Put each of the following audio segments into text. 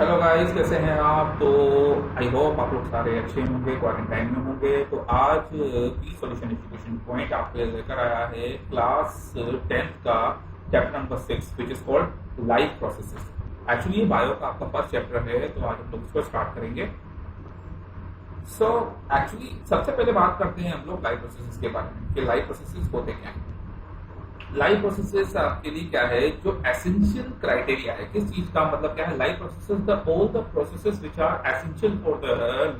Hello guys, कैसे हैं आप? तो आई होप आप लोग सारे अच्छे होंगे, क्वारंटाइन में होंगे। तो आज की सॉल्यूशन एजुकेशन पॉइंट आपके लिए लेकर आया है क्लास 10th का chapter number 6 which is called life processes. Actually ये बायो का आपका फर्स्ट चैप्टर है, तो आज हम लोग इसको स्टार्ट करेंगे। एक्चुअली सबसे पहले बात करते हैं हम लोग लाइफ प्रोसेसेस के बारे में कि लाइफ प्रोसेसेस होते क्या हैं। लाइफ प्रोसेसेस आपके लिए क्या है, जो एसेंशियल क्राइटेरिया है। किस चीज का मतलब क्या है? Life processes the all the processes which are essential for the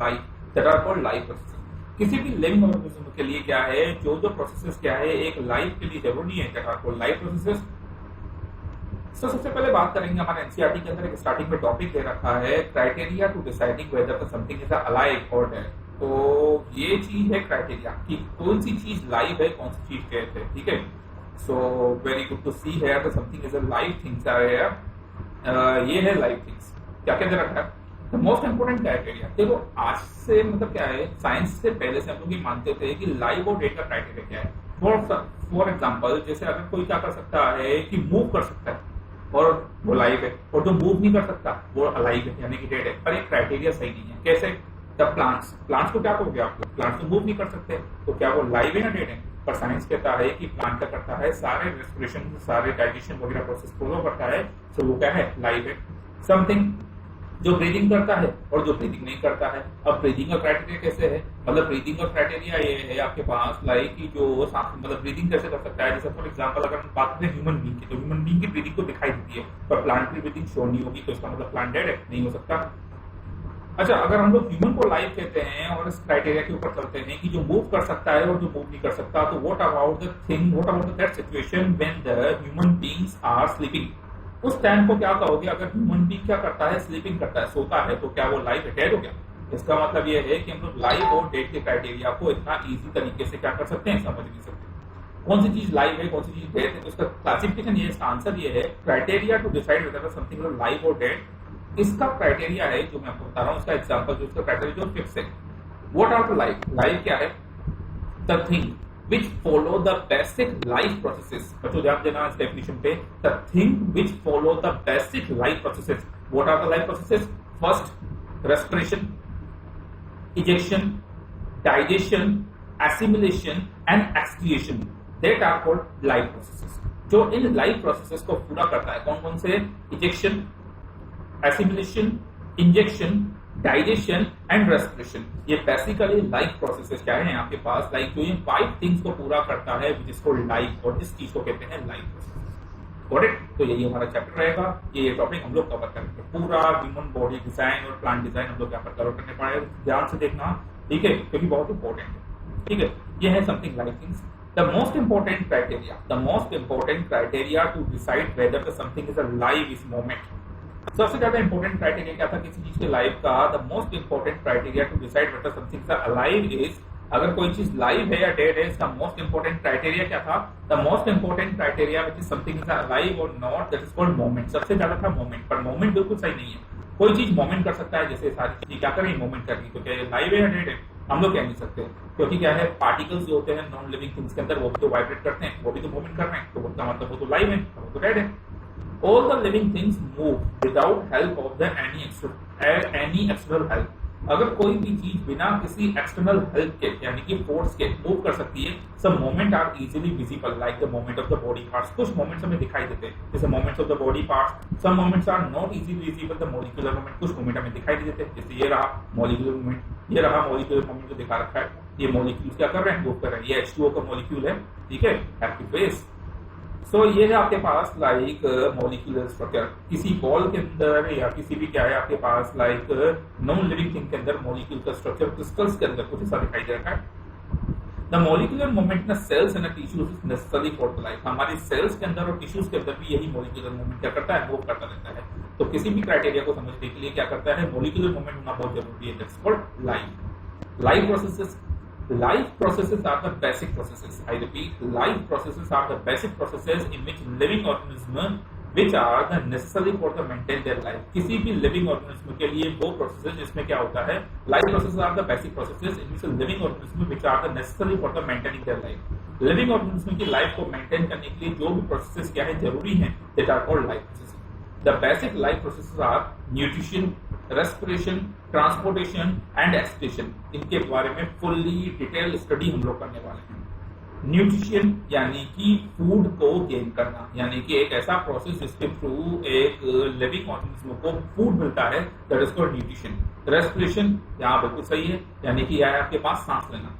life that are called life processes. किसी भी लिविंग ऑर्गेनिज्म के लिए क्या है, जो जो प्रोसेसेस क्या है एक लाइफ के लिए जरूरी है, that are called life processes. सबसे पहले बात करेंगे, हमारे एनसीईआरटी के अंदर एक स्टार्टिंग में टॉपिक दे रखा है criteria to deciding whether something is alive और डेड। तो ये चीज है क्राइटेरिया कि कौन सी चीज लाइव है, कौन सी चीज डेड है। ठीक है, so very good to see here that something is a live things are here। ये है लाइव थिंग्स। क्या क्या दे रखा है? The most important criteria. देखो, आज से मतलब क्या है, साइंस से पहले से हम लोग ये मानते थे कि लाइव और डेड का क्राइटेरिया क्या है। फॉर एग्जाम्पल, जैसे अगर कोई क्या कर सकता है कि मूव कर सकता है और वो लाइव है, और जो मूव नहीं कर सकता वो अलाइव है, यानी कि डेड है। पर एक क्राइटेरिया सही नहीं है। कैसे? द प्लांट्स को क्या कहोगे आप? प्लांट्स तो मूव नहीं कर सकते, तो क्या वो लाइव है या डेड है? पर साइंस कहता है कि प्लांट क्या करता है, सारे रेस्पिरेशन, सारे डाइजेशन वगैरह प्रोसेस फॉलो करता है, तो वो क्या है, लाइव है। समथिंग जो ब्रीदिंग करता है और जो ब्रीदिंग नहीं करता है। अब ब्रीदिंग का क्राइटेरिया कैसे है? मतलब ब्रीदिंग का क्राइटेरिया ये है आपके पास लाइक कि जो सांस मतलब ब्रीदिंग कैसे कर सकता है। जैसे फॉर एग्जांपल अगर हम बात करें ह्यूमन बीइंग की, तो ह्यूमन बीइंग की ब्रीदिंग तो दिखाई देती है, पर प्लांट की ब्रीदिंग शो नहीं होगी, तो इसका मतलब प्लांट डेड है, नहीं हो सकता। अच्छा, अगर हम लोग ह्यूमन को लाइफ कहते हैं और इस क्राइटेरिया के ऊपर चलते हैं कि जो मूव कर सकता है और जो मूव नहीं कर सकता, तो what about that situation when the human beings are sleeping? उस टाइम को क्या कहोगे? अगर ह्यूमन बीइंग क्या करता है, स्लीपिंग करता है, सोता है, तो क्या वो लाइफ है, डेड हो गया? इसका मतलब ये है कि हम लोग लाइफ और डेड के क्राइटेरिया को इतना इजी तरीके से क्या कर सकते हैं, समझ नहीं सकते। कौन सी चीज लाइव है, कौन सी चीज डेड है, तो इसका क्लासिफिकेशन ये, इसका आंसर ये है criteria to decide whether something is live और डेड। इसका क्राइटेरिया है जो मैं आपको बता रहा हूँ, इसका एग्जांपल जो इसका क्राइटेरिया जो फिक्स है। What are the life? Life क्या है? The thing which follow the basic life processes। बच्चों ध्यान देना इस डेफिनेशन पे। the thing which follow the basic life processes। what are the life processes? first, respiration, ejection, digestion, assimilation and excretion, that are called life processes। जो in life processes को पूरा करता है, कौन कौन से? Ejection, assimilation, injection, digestion and respiration. ये basically life processes क्या है आपके पास, लाइक जो ये 5 थिंग्स को पूरा करता है विच इज कॉल्ड लाइफ, और इस चीज को कहते हैं लाइफ प्रोसेसेस। Got it? तो यही हमारा चैप्टर रहेगा, ये टॉपिक हम लोग कवर करेंगे। पूरा ह्यूमन बॉडी डिजाइन और प्लांट डिजाइन हम लोग यहाँ पर कवर करने पड़ेगा, ध्यान से देखना, ठीक है, क्योंकि बहुत इंपॉर्टेंट है। ठीक है, ये है something life things. The most important criteria to decide whether the something is alive is moment। सबसे ज्यादा इंपॉर्टेंट क्राइटेरिया क्या था किसी चीज के लाइफ का? The most important criteria to decide whether something is alive is, अगर कोई चीज लाइव है या डेड है, इसका मोस्ट इंपॉर्टेंट क्राइटेरिया क्या था? The most important criteria which is something is alive और not, that is called moment. सबसे ज्यादा था मोमेंट, पर मोमेंट बिल्कुल सही नहीं है। कोई चीज मोमेंट कर सकता है, जैसे सारी चीज क्या कर रही है, मोमेंट कर रही है, तो क्या ये लाइव है या डेड है? हम लोग कह नहीं सकते, क्योंकि क्या है, पार्टिकल्स जो होते हैं नॉन लिविंग थिंग्स के अंदर, वो भी तो वाइब्रेट करते हैं, वो भी तो मूवमेंट कर रहे हैं, तो उसका मतलब वो तो लाइव है, वो तो डेड है। All the living things move without help of any external help। अगर कोई भी चीज बिना किसी एक्सटर्नल हेल्प के, यानी कि फोर्स के, मूव कर सकती है। Some moment are easily visible like the moment of the body parts. कुछ मोमेंट्स हमें दिखाई देते हैं, जैसे moments of the body parts. Some moments are not easily visible the molecular moment. कुछ मोमेंट हमें दिखाई नहीं देते, जैसे ये रहा मॉलिक्यूलर मोमेंट, ये रहा मॉलिक्यूलर मोमेंट जो दिखा रखा है। ये मॉलिक्यूल्स क्या कर रहे हैं, मूव कर रहे हैं। ये H2O का मॉलिक्यूल है, ठीक है, एक्टिव फेस। सो ये है आपके पास लाइक मॉलिक्यूलर स्ट्रक्चर। किसी बॉल के अंदर या किसी भी क्या है आपके पास लाइक नॉन लिविंग थिंग के अंदर मॉलिक्यूल का स्ट्रक्चर क्रिस्टल्स के अंदर कुछ ऐसा दिखाई दे रहा है। The molecular movement in cells and tissues is necessary for the life. हमारी सेल्स के अंदर और टिश्यूज के अंदर भी यही मॉलिक्यूलर मूवमेंट क्या करता है, मूव करता रहता है। तो किसी भी क्राइटेरिया को समझने के लिए क्या करता है, मॉलिक्यूलर मूवमेंट होना बहुत जरूरी है, that's called life. Life processes are the basic processes। I repeat, life processes are the basic processes in which living organism which are the necessary for the maintain their life। किसी भी living organism के लिए वो processes जिसमें क्या होता है, life processes are the basic processes in which living organism which are the necessary for the maintaining their life। living organism की life को maintain करने के लिए जो भी processes क्या है जरूरी हैं, that are called life processes। The basic life processes are nutrition, respiration, transportation and excretion. इनके बारे में फुल्ली डिटेल स्टडी हम लोग करने वाले हैं। न्यूट्रिशन यानी कि फूड को गेन करना, यानी कि एक ऐसा प्रोसेस जिसके थ्रू एक लिविंग ऑर्गेनिज्म को फूड मिलता है, that is called nutrition. Respiration यहाँ बिल्कुल सही है, यानी कि यह है आपके पास सांस लेना।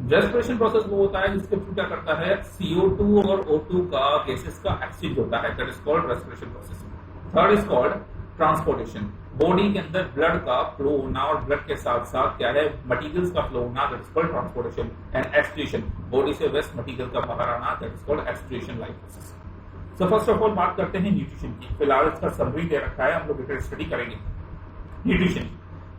रेस्पिरेशन प्रोसेस वो होता है जिसके थ्रू क्या करता है, CO2 और O2 का गैसेस का एक्सचेंज होता है, that is called respiration process. Third is called transportation, body के अंदर ब्लड का फ्लो होना और ब्लड के साथ साथ क्या है, मटेरियल्स का फ्लो होना, that is called transportation. And excretion, body से वेस्ट मटेरियल का बाहर आना, that is called excretion life process. So first of all बात करते हैं न्यूट्रिशन की। फिलहाल इसका समरी दे रखा है, हम लोग डिटेल स्टडी करेंगे। Nutrition,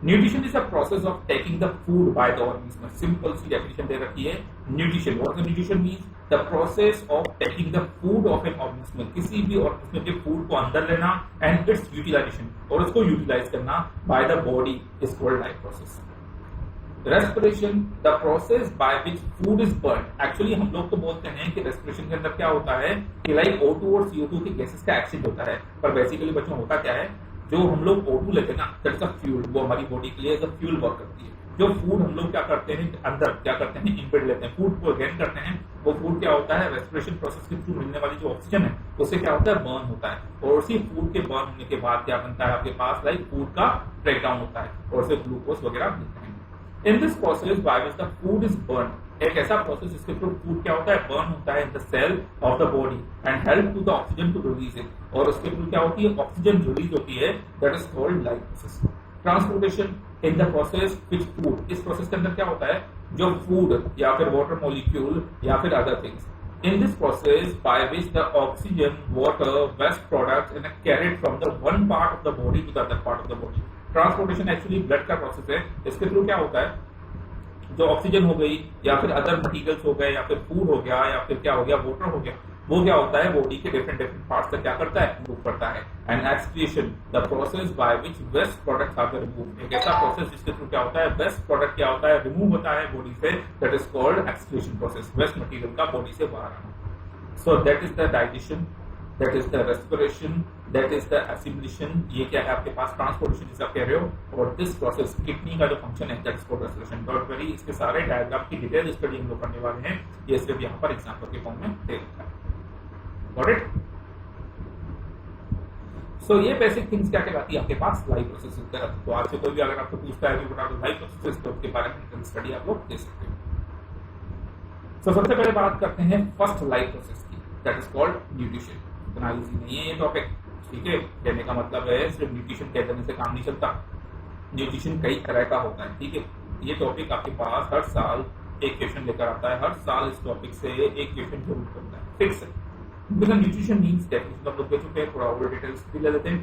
nutrition is a process of taking the food by the organism. Simple सी डेफिनेशन दे रखी है nutrition. What is nutrition means? The process of taking the food of an organism, किसी भी ऑर्गेनिज्म के food को अंदर लेना, एंड इट्स यूटिलाइजेशन, और उसको यूटिलाइज करना by the body is called life process. Respiration, the process by which food is burn. Actually हम लोग तो बोलते हैं कि रेस्पिरेशन के अंदर क्या होता है कि लाइक O2 और CO2 के गैसेस का एक्सचेंज होता है, पर बेसिकली बच्चों होता क्या है, जो हम लोग O2 लेते हैं ना, दैट्स अ फ्यूल, वो हमारी बॉडी के लिए एज अ फ्यूल वर्क करती है। जो फूड हम लोग क्या करते हैं अंदर, क्या करते हैं, इनपुट लेते हैं, फूड को गेन करते हैं, वो फूड क्या होता है, रेस्पिरेशन प्रोसेस के थ्रू मिलने वाली जो ऑक्सीजन है उससे क्या होता है, बर्न होता है, और उसी फूड के बर्न होने के बाद क्या बनता है आपके पास, लाइक फूड का ब्रेक डाउन होता है और उससे ग्लूकोज वगैरह मिलते हैं। In this process by which the food is burn, एक ऐसा प्रोसेस जिसके थ्रू फूड क्या होता है, बर्न होता है in the cell of the body and help to the oxygen to release it, और उसके थ्रू क्या होती है, ऑक्सीजन रिलीज होती है, that is called life process. Transportation, in the process which food, इस प्रोसेस के अंदर क्या होता है, जो फूड या फिर वाटर मॉलिक्यूल या फिर other things, in this process by which the oxygen, water, waste products and carried from the one part of the body to the other part of the body. Transportation actually blood का process है, इसके through क्या होता है, जो oxygen हो गई या फिर अदर मटेरियल्स हो गए या फिर फूड हो गया या फिर क्या हो गया, वाटर हो गया, वो क्या होता है, बॉडी के डिफरेंट डिफरेंट पार्ट्स से क्या करता है, मूव करता है। And excretion, the process by which waste products are removed, एक ऐसा प्रोसेस जिसके थ्रू क्या होता है, वेस्ट प्रोडक्ट क्या होता है, रिमूव होता है बॉडी से, that is called excretion process, waste material का बॉडी से बाहर आना। So that is the digestion, that is the respiration, that is the assimilation, ये क्या है आपके पास, ट्रांसपोर्टेशन जिसे आप कह रहे हो, और दिस प्रोसेस किडनी का जो फंक्शन है, that is called respiration. Don't worry, इसके सारे डायग्राम की डिटेल स्टडी हम लोग करने वाले हैं, ये सिर्फ यहाँ पर एग्जांपल के फॉर्म में दे रखा है। Got it? सो ये बेसिक थिंग्स क्या कहलाती है आपके पास, लाइफ प्रोसेस की तरह। तो आज से कोई भी अगर आपको पूछता है कि बता दो लाइफ प्रोसेस, तो उसके बारे में स्टडी आप लोग दे सकते हो। सो सबसे पहले बात करते हैं फर्स्ट लाइफ प्रोसेस की, दैट इज कॉल्ड न्यूट्रिशन। इतना इजी नहीं है ये टॉपिक, ठीक है, कहने का मतलब है सिर्फ न्यूट्रिशन कह देने से काम नहीं चलता, न्यूट्रिशन कई तरह का होता है, ठीक है। ये टॉपिक आपके पास हर साल एक क्वेश्चन लेकर आता है, हर साल इस टॉपिक से एक क्वेश्चन जरूर करता है, फिक्स है। बिकॉज़ न्यूट्रिशन मींस डेफिनेशन हम लोग देख चुके हैं, थोड़ा और डिटेल्स भी ले लेते हैं।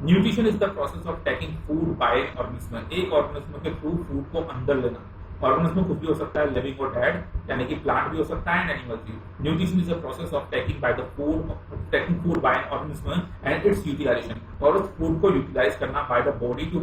Nutrition is the process of taking food by an organism, एक ऑर्गेनिज्म के थ्रू फूड को अंदर लेना। ऑर्गेनिज्म कुछ भी हो सकता है, लिविंग और डेड, यानी कि प्लांट भी हो सकता है एंड एनिमल भी। Nutrition is the process of taking food by an organism and its utilisation, और उस फूड को यूटिलाइज करना by the body to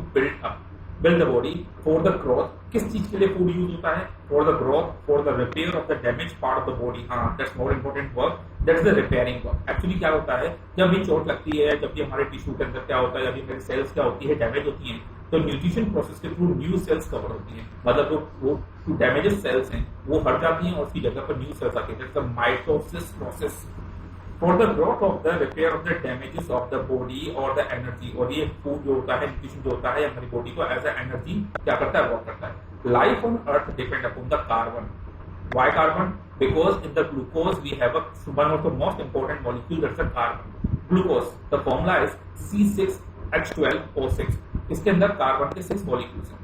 build the body for the growth. किस चीज के लिए फूड यूज होता है, for the growth, for the repair of the damage part of the body. हाँ, that's more important work, that is the repairing work. Actually क्या होता है, जब भी चोट लगती है, जब भी हमारे टिश्यू के अंदर क्या होता है, जब भी मेरी सेल्स क्या होती है, डैमेज होती हैं, तो न्यूट्रिशन प्रोसेस के थ्रू न्यू सेल्स कवर होती हैं, मतलब वो डैमेजेड सेल्स हैं वो हट जाती हैं और उसकी जगह पर न्यू सेल्स आती है, that's the mitosis process for the growth of the repair of the damages of the body और द एनर्जी। और ये फूड जो होता है, न्यूट्रिशन जो होता है, हमारी बॉडी को एज ए एनर्जी क्या करता है, वर्क करता है। Life on earth depend upon the carbon. Why carbon? Because in the glucose we have one of the most important molecule, that's a carbon. Glucose, the formula is C6H12O6. इसके अंदर carbon के 6 molecules हैं।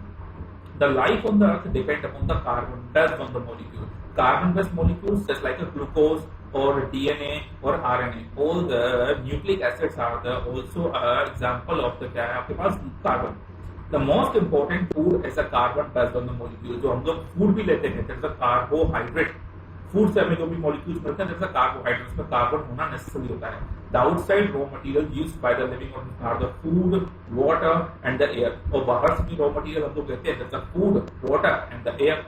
The life on the earth depend upon the carbon based on the molecule. Carbon based molecules just like a glucose or DNA or RNA. All the nucleic acids are the also example of the क्या है आपके पास, carbon. The most important food is a carbon based on the molecule. जो हम लोग food भी लेते हैं, there's a carbohydrate. Food से हमें जो भी मॉलिक्यूल्स मिलते हैं, there's a carbohydrate, उसमें कार्बन होना नेसेसरी होता है। The outside raw material used by the living organisms are the food, water and the air. और बाहर से जो raw material हम लोग लेते हैं, there's a food, water and the air.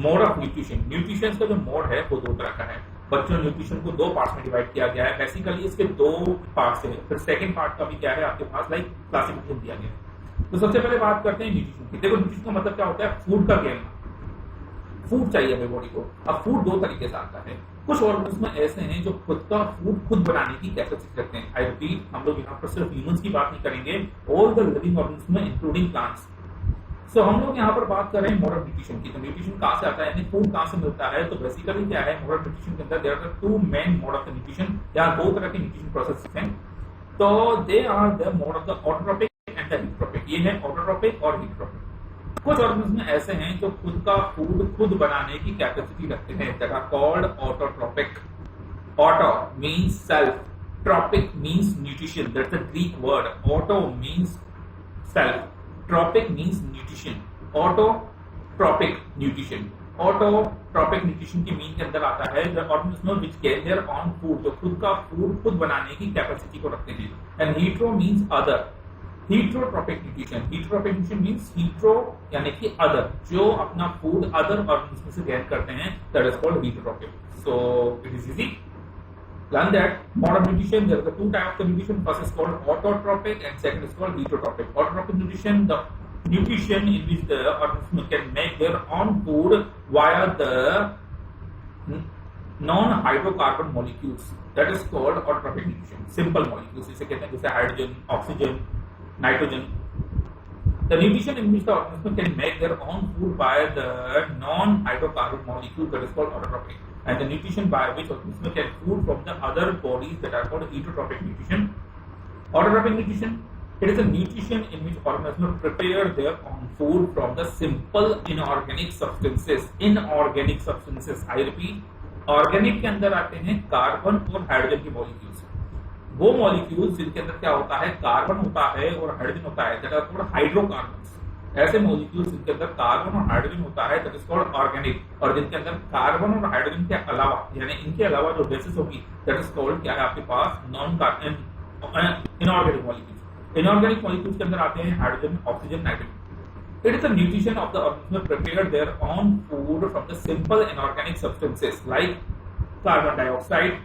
Mode of nutrition. Nutrition का जो मोड है वो दो तरह का है। बच्चों न्यूट्रिशन को दो पार्ट्स में डिवाइड किया गया है। बेसिकली इसके दो पार्ट्स हैं। फिर सेकंड पार्ट का भी क्या है आपके पास लाइक क्लासिफिकेशन दिया गया है। तो सबसे पहले बात करते हैं न्यूट्रिशन की। देखो न्यूट्रिशन का मतलब क्या होता है, फूड का गेम। फूड चाहिए हमें बॉडी को। अब फूड दो तरीके से आता है। कुछ ऑर्गेनिज्म ऐसे हैं जो खुद का फूड खुद बनाने की कैपेसिटी रखते हैं। आई रिपीट, हम लोग यहाँ पर सिर्फ ह्यूमंस की बात नहीं करेंगे, all the living organism including plants. So हम लोग यहाँ पर बात कर रहे हैं मॉडर्न न्यूट्रिशन की। तो न्यूट्रिशन कहाँ से आता है, यानी फूड कहाँ से मिलता है। तो बेसिकली क्या है, मॉडर्न न्यूट्रिशन के अंदर there are two main mode of the nutrition, या दो तरह के न्यूट्रिशन प्रोसेसेस हैं। तो they are the mode of the autotropic and the heterotropic. ये है ऑटोट्रोपिक और हीटरोपिक। कुछ ऑर्गेनिज्म ऐसे हैं जो खुद का फूड खुद बनाने की कैपेसिटी रखते हैं, that are called autotrophic. Auto means self, trophic means nutrition, that's the Greek word. Auto means self, trophic means nutrition, autotrophic nutrition. Autotrophic nutrition की मीन के अंदर आता है the organism which can their on food, जो खुद का food खुद बनाने की कैपेसिटी को रखते हैं। And hetero means other, heterotropic nutrition. Heterotropic nutrition means hetero यानी कि अदर, जो अपना फूड अदर ऑर्गेनिज्म से गेन करते हैं, that is called heterotropic. So it is easy, learn that modern nutrition there are the two types of nutrition. First is called autotrophic and second is called heterotrophic. Autotrophic nutrition, the nutrition in which the organism can make their own food via the non-hydrocarbon molecules, that is called autotrophic nutrition. Simple molecules इसे कहते हैं, जैसे hydrogen, oxygen, nitrogen. The nutrition in which the organism can make their own food by the non-hydrocarbon molecule, that is called autotrophic. And the nutrition by which organism can food from the other bodies, that are called heterotrophic nutrition. Autotrophic nutrition, it is a nutrition in which organisms prepare their own food from the simple inorganic substances. Inorganic substances, I repeat, organic के अंदर आते हैं carbon और hydrogen के molecules. वो molecules जिनके अंदर क्या होता है, कार्बन होता है और हाइड्रोजन होता है, दैट आर कॉल्ड हाइड्रोकार्बन्स। ऐसे मॉलिक्यूल्स जिनके अंदर कार्बन और हाइड्रोजन होता है, दैट इज कॉल्ड ऑर्गेनिक। और जिनके अंदर कार्बन और हाइड्रोजन के अलावा, यानी इनके अलावा जो बेसिस होगी, दैट इज कॉल्ड क्या है आपके पास, non carbon inorganic molecules. Inorganic molecules के अंदर आते हैं hydrogen, oxygen, nitrogen. It is the nutrition of the organism prepare their own food from the simple inorganic substances like carbon dioxide,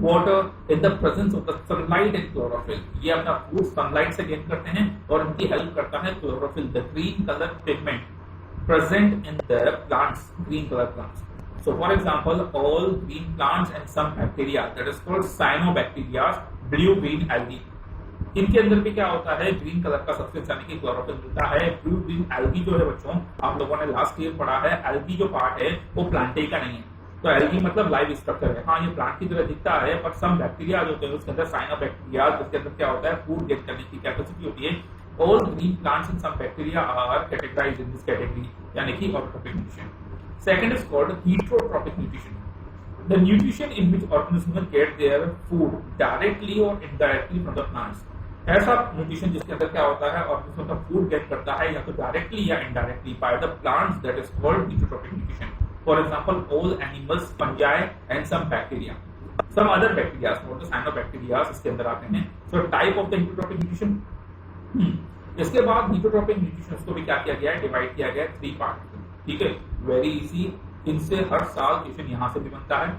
water in the presence of the sunlight and chlorophyll. ये अपना food sunlight से gain करते हैं और इनकी help करता है chlorophyll, the green colour pigment present in the plants, green color plants. So for example, all green plants and some bacteria, that is called cyanobacteria, blue green algae. इनके अंदर भी क्या होता है, ग्रीन कलर का substance यानी कि chlorophyll मिलता है। ब्लू ग्रीन एल्गी जो है बच्चों, आप लोगों ने लास्ट ईयर पढ़ा है, एल्गी जो पार्ट है वो प्लांटे का नहीं है। तो एल्गी मतलब लाइव स्ट्रक्चर है। हाँ, ये प्लांट की तरह दिखता है, पर सम बैक्टीरिया जो होते हैं उसके अंदर साइनोबैक्टीरिया, जिसके अंदर क्या होता है, फूड गेट करने की कैपेसिटी होती है। All green plants and some bacteria are categorised in this category, यानी कि autotropic nutrition. Second is called heterotropic nutrition, the nutrition in which organisms get their food directly or indirectly from the plants. ऐसा nutrition जिसके अंदर क्या होता है, organism का food gate करता है या तो डायरेक्टली या indirectly by the plants, that is called heterotropic nutrition. For example, all animals, fungi and some bacteria, some other bacteria, not the cyanobacteria, इसके अंदर आते हैं. So type of the heterotropic nutrition. इसके बाद हीटरोट्रोपिक न्यूट्रिशन को भी क्या किया गया है, डिवाइड किया गया है 3 पार्ट. ठीक है, वेरी इजी. इनसे हर साल क्वेश्चन यहाँ से भी बनता है.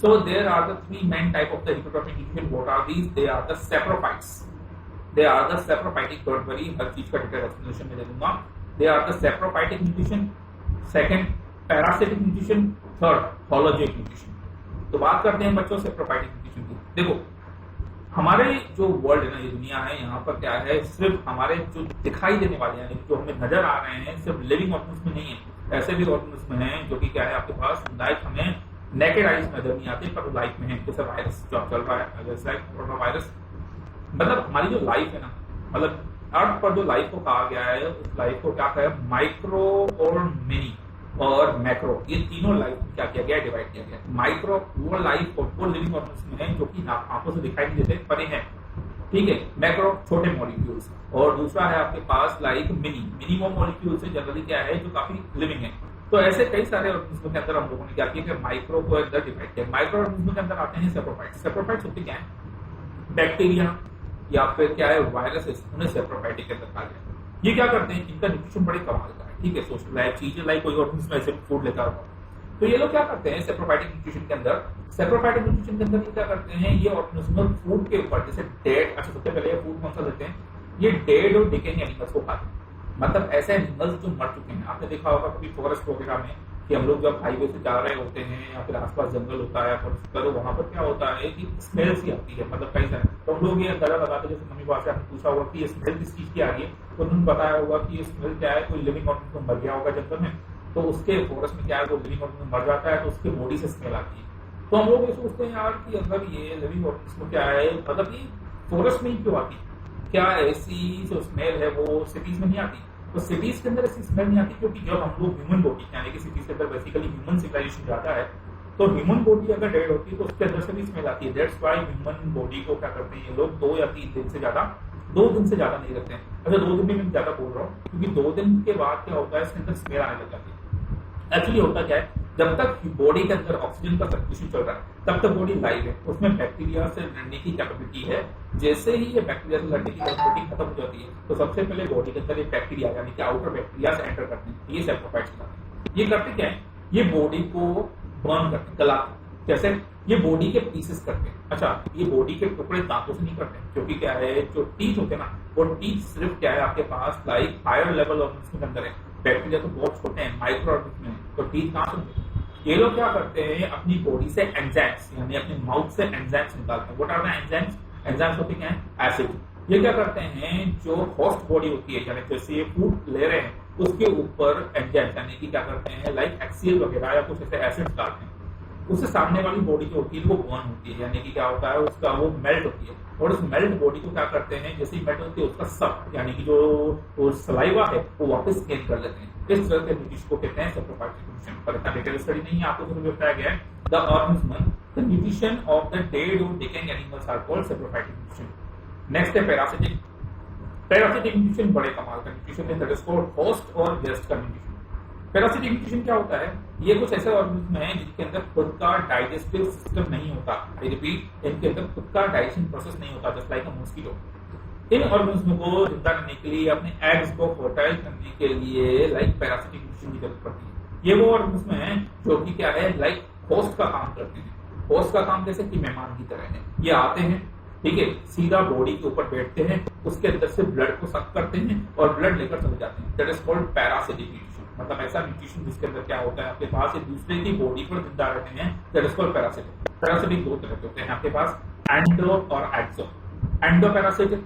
So there are the 3 main type of the heterotrophic nutrition. What are these? They are the saprophytes. They are the saprophytic. Don't worry, हर चीज का डिटेल एक्सप्लेनेशन में दे दूंगा. They are the saprophytic nutrition. Second, parasitic nutrition. Third, hologic nutrition. तो बात करते हैं बच्चों saprophytic nutrition की. देखो, हमारे जो वर्ल्ड है ना, ये दुनिया है, यहाँ पर क्या है, सिर्फ हमारे जो दिखाई देने वाले हैं, जो हमें नजर आ रहे हैं, सिर्फ लिविंग ऑर्गेनिज्म नहीं है. ऐसे भी ऑर्गेनिज्म हैं जो कि क्या है आपके पास, लाइक हमें नेकेड आइज नजर नहीं आते पर लाइफ में है. जैसे वायरस जो चल रहा है, जैसे कोरोना वायरस, मतलब हमारी जो लाइफ है ना, मतलब अर्थ पर जो लाइफ को कहा गया है, उस लाइफ को क्या कहा है, माइक्रो और मिनी और मैक्रो, ये तीनों लाइफ क्या किया गया, डिवाइड किया गया. माइक्रो वो लाइफ और वो लिविंग ऑर्गेनिज्म है जो कि आंखों से दिखाई नहीं देते, परे हैं. ठीक है, मैक्रो छोटे मॉलिक्यूल्स, और दूसरा है आपके पास लाइक मिनी वो मॉलिक्यूल्स है जनरली क्या है, जो काफी लिविंग है. तो ऐसे कई सारे ऑर्गेनिज्म के अंदर हम लोगों ने क्या किया कि माइक्रो को अंदर डिवाइड किया. माइक्रो ऑर्गेनिज्म के अंदर आते हैं सेप्रोफाइट्स. सेप्रोफाइट्स होते क्या है, बैक्टीरिया या फिर क्या है वायरसेस, उन्हें सेप्रोफाइटिक के अंदर कहा गया. ये क्या करते हैं, इनका न्यूट्रिशन बड़े कमाल का है. ठीक है, सोशल लाइफ चीजें लाइक कोई ऑर्गेनिज्म ऐसे फूड लेता होगा, तो ये लोग क्या करते हैं सेप्रोफाइटिक न्यूट्रिशन के अंदर, सेप्रोफाइटिक न्यूट्रिशन के अंदर ये क्या करते हैं, ये ऑर्गेनिज्म फूड के ऊपर जैसे डेड, अच्छा सबसे पहले ये फूड कौन सा देते हैं, ये डेड और डिकेइंग एनिमल्स को खाते हैं। मतलब ऐसे एनिमल्स जो मर चुके हैं। आपने देखा होगा कभी फॉरेस्ट वगैरह में कि हम लोग जब हाईवे से जा रहे होते हैं या फिर आसपास जंगल होता है फॉरेस्ट का, तो वहां पर क्या होता है कि स्मेल सी आती है, मतलब कई सारे, तो हम लोग ये अंदाजा लगाते हैं, जैसे मम्मी पापा से आपने पूछा होगा कि ये स्मेल किस चीज की आ रही है, तो उन्होंने बताया होगा कि ये स्मेल क्या है, कोई लिविंग ऑर्गेनिज्म मर गया होगा जंगल में, तो उसके फॉरेस्ट में क्या है, वो लिविंग ऑर्गेनिज्म मर जाता है तो उसके बॉडी से स्मेल आती है। तो हम लोग ये सोचते हैं यार कि अगर ये लिविंग ऑर्गेनिज्म क्या है, मतलब कि फॉरेस्ट में ही क्यों आती है, क्या ऐसी जो स्मेल है वो सिटीज में नहीं आती। तो सिटीज के अंदर ऐसी स्मेल नहीं आती क्योंकि जब हम लोग ह्यूमन बॉडी यानी कि सिटीज के अंदर बेसिकली ह्यूमन सिविलाइजेशन जाता है, तो ह्यूमन बॉडी अगर डेड होती है तो उसके अंदर से भी स्मेल आती है। दैट्स व्हाई ह्यूमन बॉडी को क्या करते हैं ये लोग 2 या 3 दिन से ज्यादा, 2 दिन से ज्यादा नहीं रखते हैं। अच्छा 2 दिन में मैं ज्यादा बोल रहा हूँ क्योंकि 2 दिन के बाद क्या होता है, इसके अंदर स्मेल आने लग जाती है। एक्चुअली होता क्या है, जब तक बॉडी के अंदर ऑक्सीजन का सर्कुलेशन चल रहा है तब तक बॉडी लाइव है, उसमें बैक्टीरिया से लड़ने की कैपेबिलिटी है। जैसे ही ये बैक्टीरिया से लड़ने की कैपेबिलिटी खत्म हो जाती है तो सबसे पहले बॉडी के अंदर एक बैक्टीरिया यानी कि आउटर बैक्टीरिया से एंटर करते हैं, ये सेप्रोफाइट्स कहलाते हैं। ये करते क्या है, ये बॉडी को बर्न करते हैं, गलाते हैं। जैसे ये बॉडी के पीसेस करते हैं। अच्छा ये बॉडी के टुकड़े दांतों से नहीं करते हैं क्योंकि क्या है, जो टीथ होते हैं ना, वो टीथ सिर्फ क्या है आपके पास लाइक हायर लेवल ऑर्गेनिज्म के अंदर है, बैक्टीरिया तो बहुत छोटे हैं, माइक्रो ऑर्गेनिज्म है, तो टीथ कहाँ से होते हैं। ये लोग क्या करते हैं, अपनी बॉडी से एंजाइम्स यानी अपने माउथ से एंजाइम्स निकालते हैं। What are the enzymes, enzymes होते हैं एसिड। ये क्या करते हैं, जो होस्ट बॉडी होती है यानी जैसे ये फूड ले रहे हैं उसके ऊपर एंजाइम्स यानी कि क्या करते हैं, लाइक एक्सीएल वगैरह या कुछ ऐसे एसिड्स डालते हैं। उससे सामने वाली बॉडी जो होती है वो बर्न होती है, यानी कि क्या होता है उसका वो मेल्ट होती है, और उस मेल्ट बॉडी को क्या करते हैं, जैसे ही मेल्ट होती है उसका सब यानी कि जो सलाइवा है वो वापस गेन कर लेते हैं। इस तरह के न्यूट्रिशन को कहते हैं सेप्रोफाइटिक न्यूट्रिशन। पर इतना डिटेल स्टडी नहीं है, आपको सिर्फ बताया गया है the organism the nutrition of the dead और decaying animals are called saprophytic nutrition. Next है पैरासिटिक। पैरासिटिक न्यूट्रिशन बड़े कमाल का न्यूट्रिशन है, दैट इज कॉल्ड होस्ट और गेस्ट का न्यूट्रिशन। पैरासिटिक न्यूट्रिशन क्या होता है, ये कुछ ऐसे ऑर्गेनिज्म हैं जिनके अंदर खुद का डाइजेस्टिव सिस्टम नहीं होता। आई रिपीट, इनके अंदर खुद का डाइजेशन प्रोसेस नहीं होता, just like a mosquito. In organism को जिंदा करने के लिए, अपने एग्स को फर्टाइल करने के लिए लाइक पैरासिटिक न्यूट्रिशन की जरूरत पड़ती है। ये वो ऑर्गेनिज्म हैं जो कि क्या है, लाइक होस्ट का काम करते हैं। होस्ट का काम जैसे कि मेहमान की तरह है, ये आते हैं, ठीक है, सीधा बॉडी के ऊपर बैठते हैं, उसके अंदर से ब्लड को सक करते हैं और ब्लड लेकर चले जाते हैं। That is called parasitic nutrition. मतलब ऐसा न्यूट्रिशन जिसके अंदर क्या होता है, आपके पास एक दूसरे की बॉडी पर जिंदा रहते हैं, that is called parasitic. Parasitic 2 तरह के होते हैं आपके पास, एंडो और एक्सो। एंडो पैरासिटिक,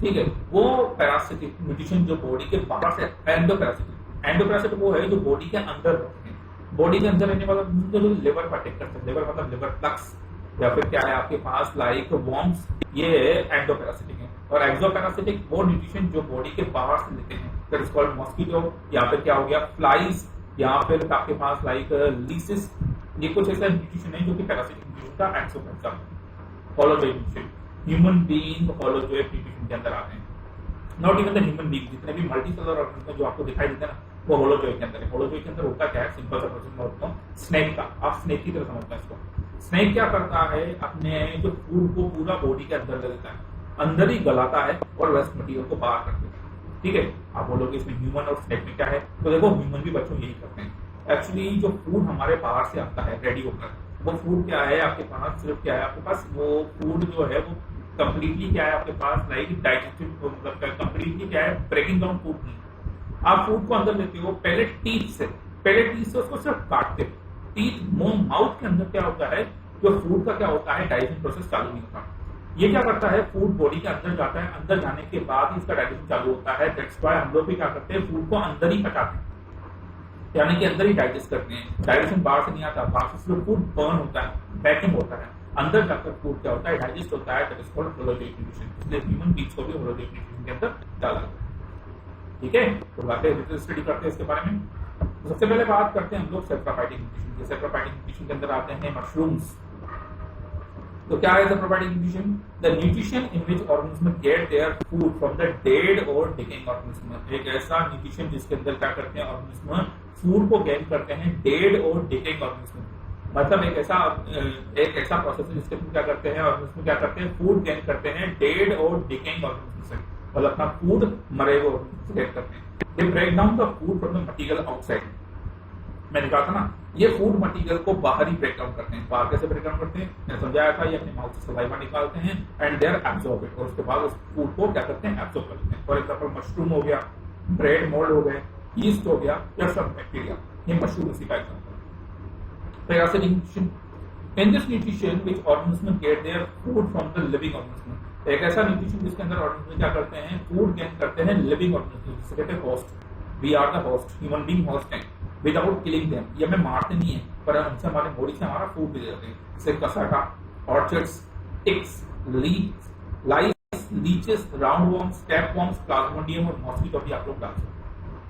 ठीक है, वो पैरासिटिक न्यूट्रिशन जो बॉडी के बाहर से, एंडो पैरासिटिक। एंडो पैरासिटिक वो है जो बॉडी के अंदर रहते हैं, बॉडी के अंदर रहने वाला जो लिवर पर अटैक करते हैं, लिवर मतलब लिवर प्लक्स या फिर क्या है आपके पास लाइक वॉर्म्स, ये एंडो पैरासिटिक है। और एक्सो पैरासिटिक वो न्यूट्रिशन जो बॉडी के बाहर से लेते हैं, दैट इज कॉल्ड मॉस्किटो, या फिर क्या हो गया फ्लाइज, या फिर आपके पास लाइक लीसिस। ये कुछ ऐसा न्यूट्रिशन है जो कि पैरासिटिक न्यूट्रिशन का एक्सो का holozoic nutrition, human being holozoic nutrition के अंदर आते हैं। Not even the human being, जितने भी मल्टीसेलुलर ऑर्गेनिज्म जो आपको दिखाई देते हैं ना, वो होलोजोइक के अंदर है। होलोजोइक के अंदर होता क्या है, सिंपल सा प्रोसेस मैं बताता हूँ, स्नेक का, आप स्नेक की तरह समझते हैं इसको। स्नेक क्या करता है, अपने जो फूड को पूरा बॉडी के अंदर ले लेता है, अंदर ही गलाता है और वेस्ट मटेरियल को बाहर कर देता है। ठीक है, आप बोलोगे इसमें ह्यूमन और स्नेक में क्या है, तो देखो ह्यूमन भी बच्चों यही करते हैं। एक्चुअली जो फूड हमारे बाहर से आता है रेडी होकर, वो फूड क्या है आपके पास, सिर्फ क्या है आपके पास, वो फूड जो है वो कंप्लीटली क्या है आपके पास लाइक डाइजेस्टिव, मतलब कंप्लीटली क्या है ब्रेकिंग डाउन फूड नहीं। आप फूड को अंदर लेते हो पहले टीथ से उसको सिर्फ काटते हो। टीथ माउथ के अंदर क्या होता है, जो फूड का क्या होता है डाइजेशन प्रोसेस चालू नहीं होता। ये क्या करता है, फूड बॉडी के अंदर जाता है, अंदर जाने के बाद ही इसका डाइजेशन चालू होता है। दैट्स व्हाई हम लोग भी क्या करते हैं, फूड को अंदर ही पचाते हैं, यानी कि अंदर ही डाइजेस्ट करते हैं। डाइजेशन बाहर से नहीं आता, बाहर से सिर्फ फूड बर्न होता है, पैकिंग होता है, अंदर जाकर फूड क्या होता है डाइजेस्ट होता है। That is called holozoic nutrition. इसलिए ह्यूमन बीइंग्स को भी होलोजोइक न्यूट्रिशन के अंदर डाला जाता है। ठीक है, तो बातें स्टडी करते हैं इसके बारे में। तो सबसे पहले बात करते हैं हम लोग सेप्रोफाइटिक न्यूट्रिशन की। सेप्रोफाइटिक न्यूट्रिशन के अंदर आते हैं मशरूम्स। तो क्या है saprophytic nutrition, the nutrition in which organism gate their food from the dead और डिकेइंग ऑर्गेनिज्म। एक ऐसा न्यूट्रिशन जिसके अंदर क्या करते हैं ऑर्गेनिज्म, फूड को गेन करते हैं डेड और डिकेइंग ऑर्गेनिज्म। मतलब एक ऐसा प्रोसेस है जिसके थ्रू क्या करते हैं ऑर्गेनिज्म, क्या करते हैं फूड गेन करते हैं डेड और डिकेइंग ऑर्गेनिज्म से, मतलब अपना फूड मरे हुए ऑर्गेनिज्म से गेन करते हैं। They break down the food from the material outside. मैंने कहा था ना, ये फूड मटेरियल को बाहर ही ब्रेक डाउन करते हैं। बाहर कैसे ब्रेक डाउन करते हैं, मैंने समझाया था, ये अपने माउथ से सलाइवा निकालते हैं एंड दे आर एब्सॉर्ब, और उसके बाद उस फूड को क्या करते हैं, एब्सॉर्ब कर लेते हैं। फॉर एग्जांपल मशरूम हो गया, ब्रेड मोल्ड हो गए, यीस्ट हो गया, या सब बैक्टीरिया, ये मशरूम इसी का एग्जांपल। फिर ऐसे nutrition, in this nutrition which organism gate their food from the living organism, एक ऐसा न्यूट्रिशन जिसके अंदर ऑर्गेनिज्म क्या करते हैं, फूड गेन करते हैं लिविंग ऑर्गेनिज्म, जिसे कहते हैं host. We are the host, human being host हैं, विदाउट किलिंग देम, ये हमें मारते नहीं है, पर उनसे हमारे बॉडी से हमारा फूड ले जाते हैं, जैसे cuscuta, orchids, ticks, leaves, lice, leeches, round worms, step worms, plasmodium और मॉस्किटो भी आप लोग डाल सकते हैं।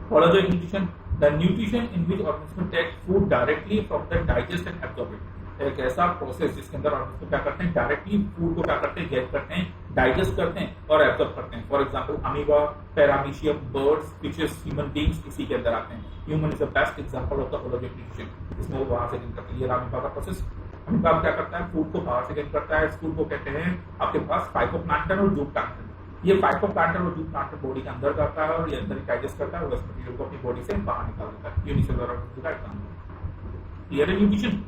Follow the nutrition, the nutrition in which organism take food directly from the digest and absorb it, एक ऐसा प्रोसेस जिसके अंदर ऑर्गेनिज्म क्या करते हैं, डायरेक्टली फूड को क्या करते हैं, गेट करते हैं, डाइजेस्ट करते हैं और एब्जॉर्ब करते हैं। For example amoeba, paramecium, birds, fishes, human beings इसी के अंदर आते हैं। Human is the best example of the holozoic nutrition, इसमें वो बाहर से गेन करते हैं। ये अमीबा का प्रोसेस, अमीबा क्या करता है, फूड को बाहर से गेन करता है। इस फूड को कहते हैं आपके पास फाइटोप्लैंक्टन और जूप्लैंक्टन। ये फाइटोप्लैंक्टन और जूप्लैंक्टन बॉडी के अंदर जाता है और ये अंदर डाइजेस्ट करता है और उस मटेरियल को अपनी बॉडी से बाहर निकाल देता है। यूनिसेलुलर ऑर्गेनिज्म का एग्जांपल। क्लियर है न्यूट्रिशन?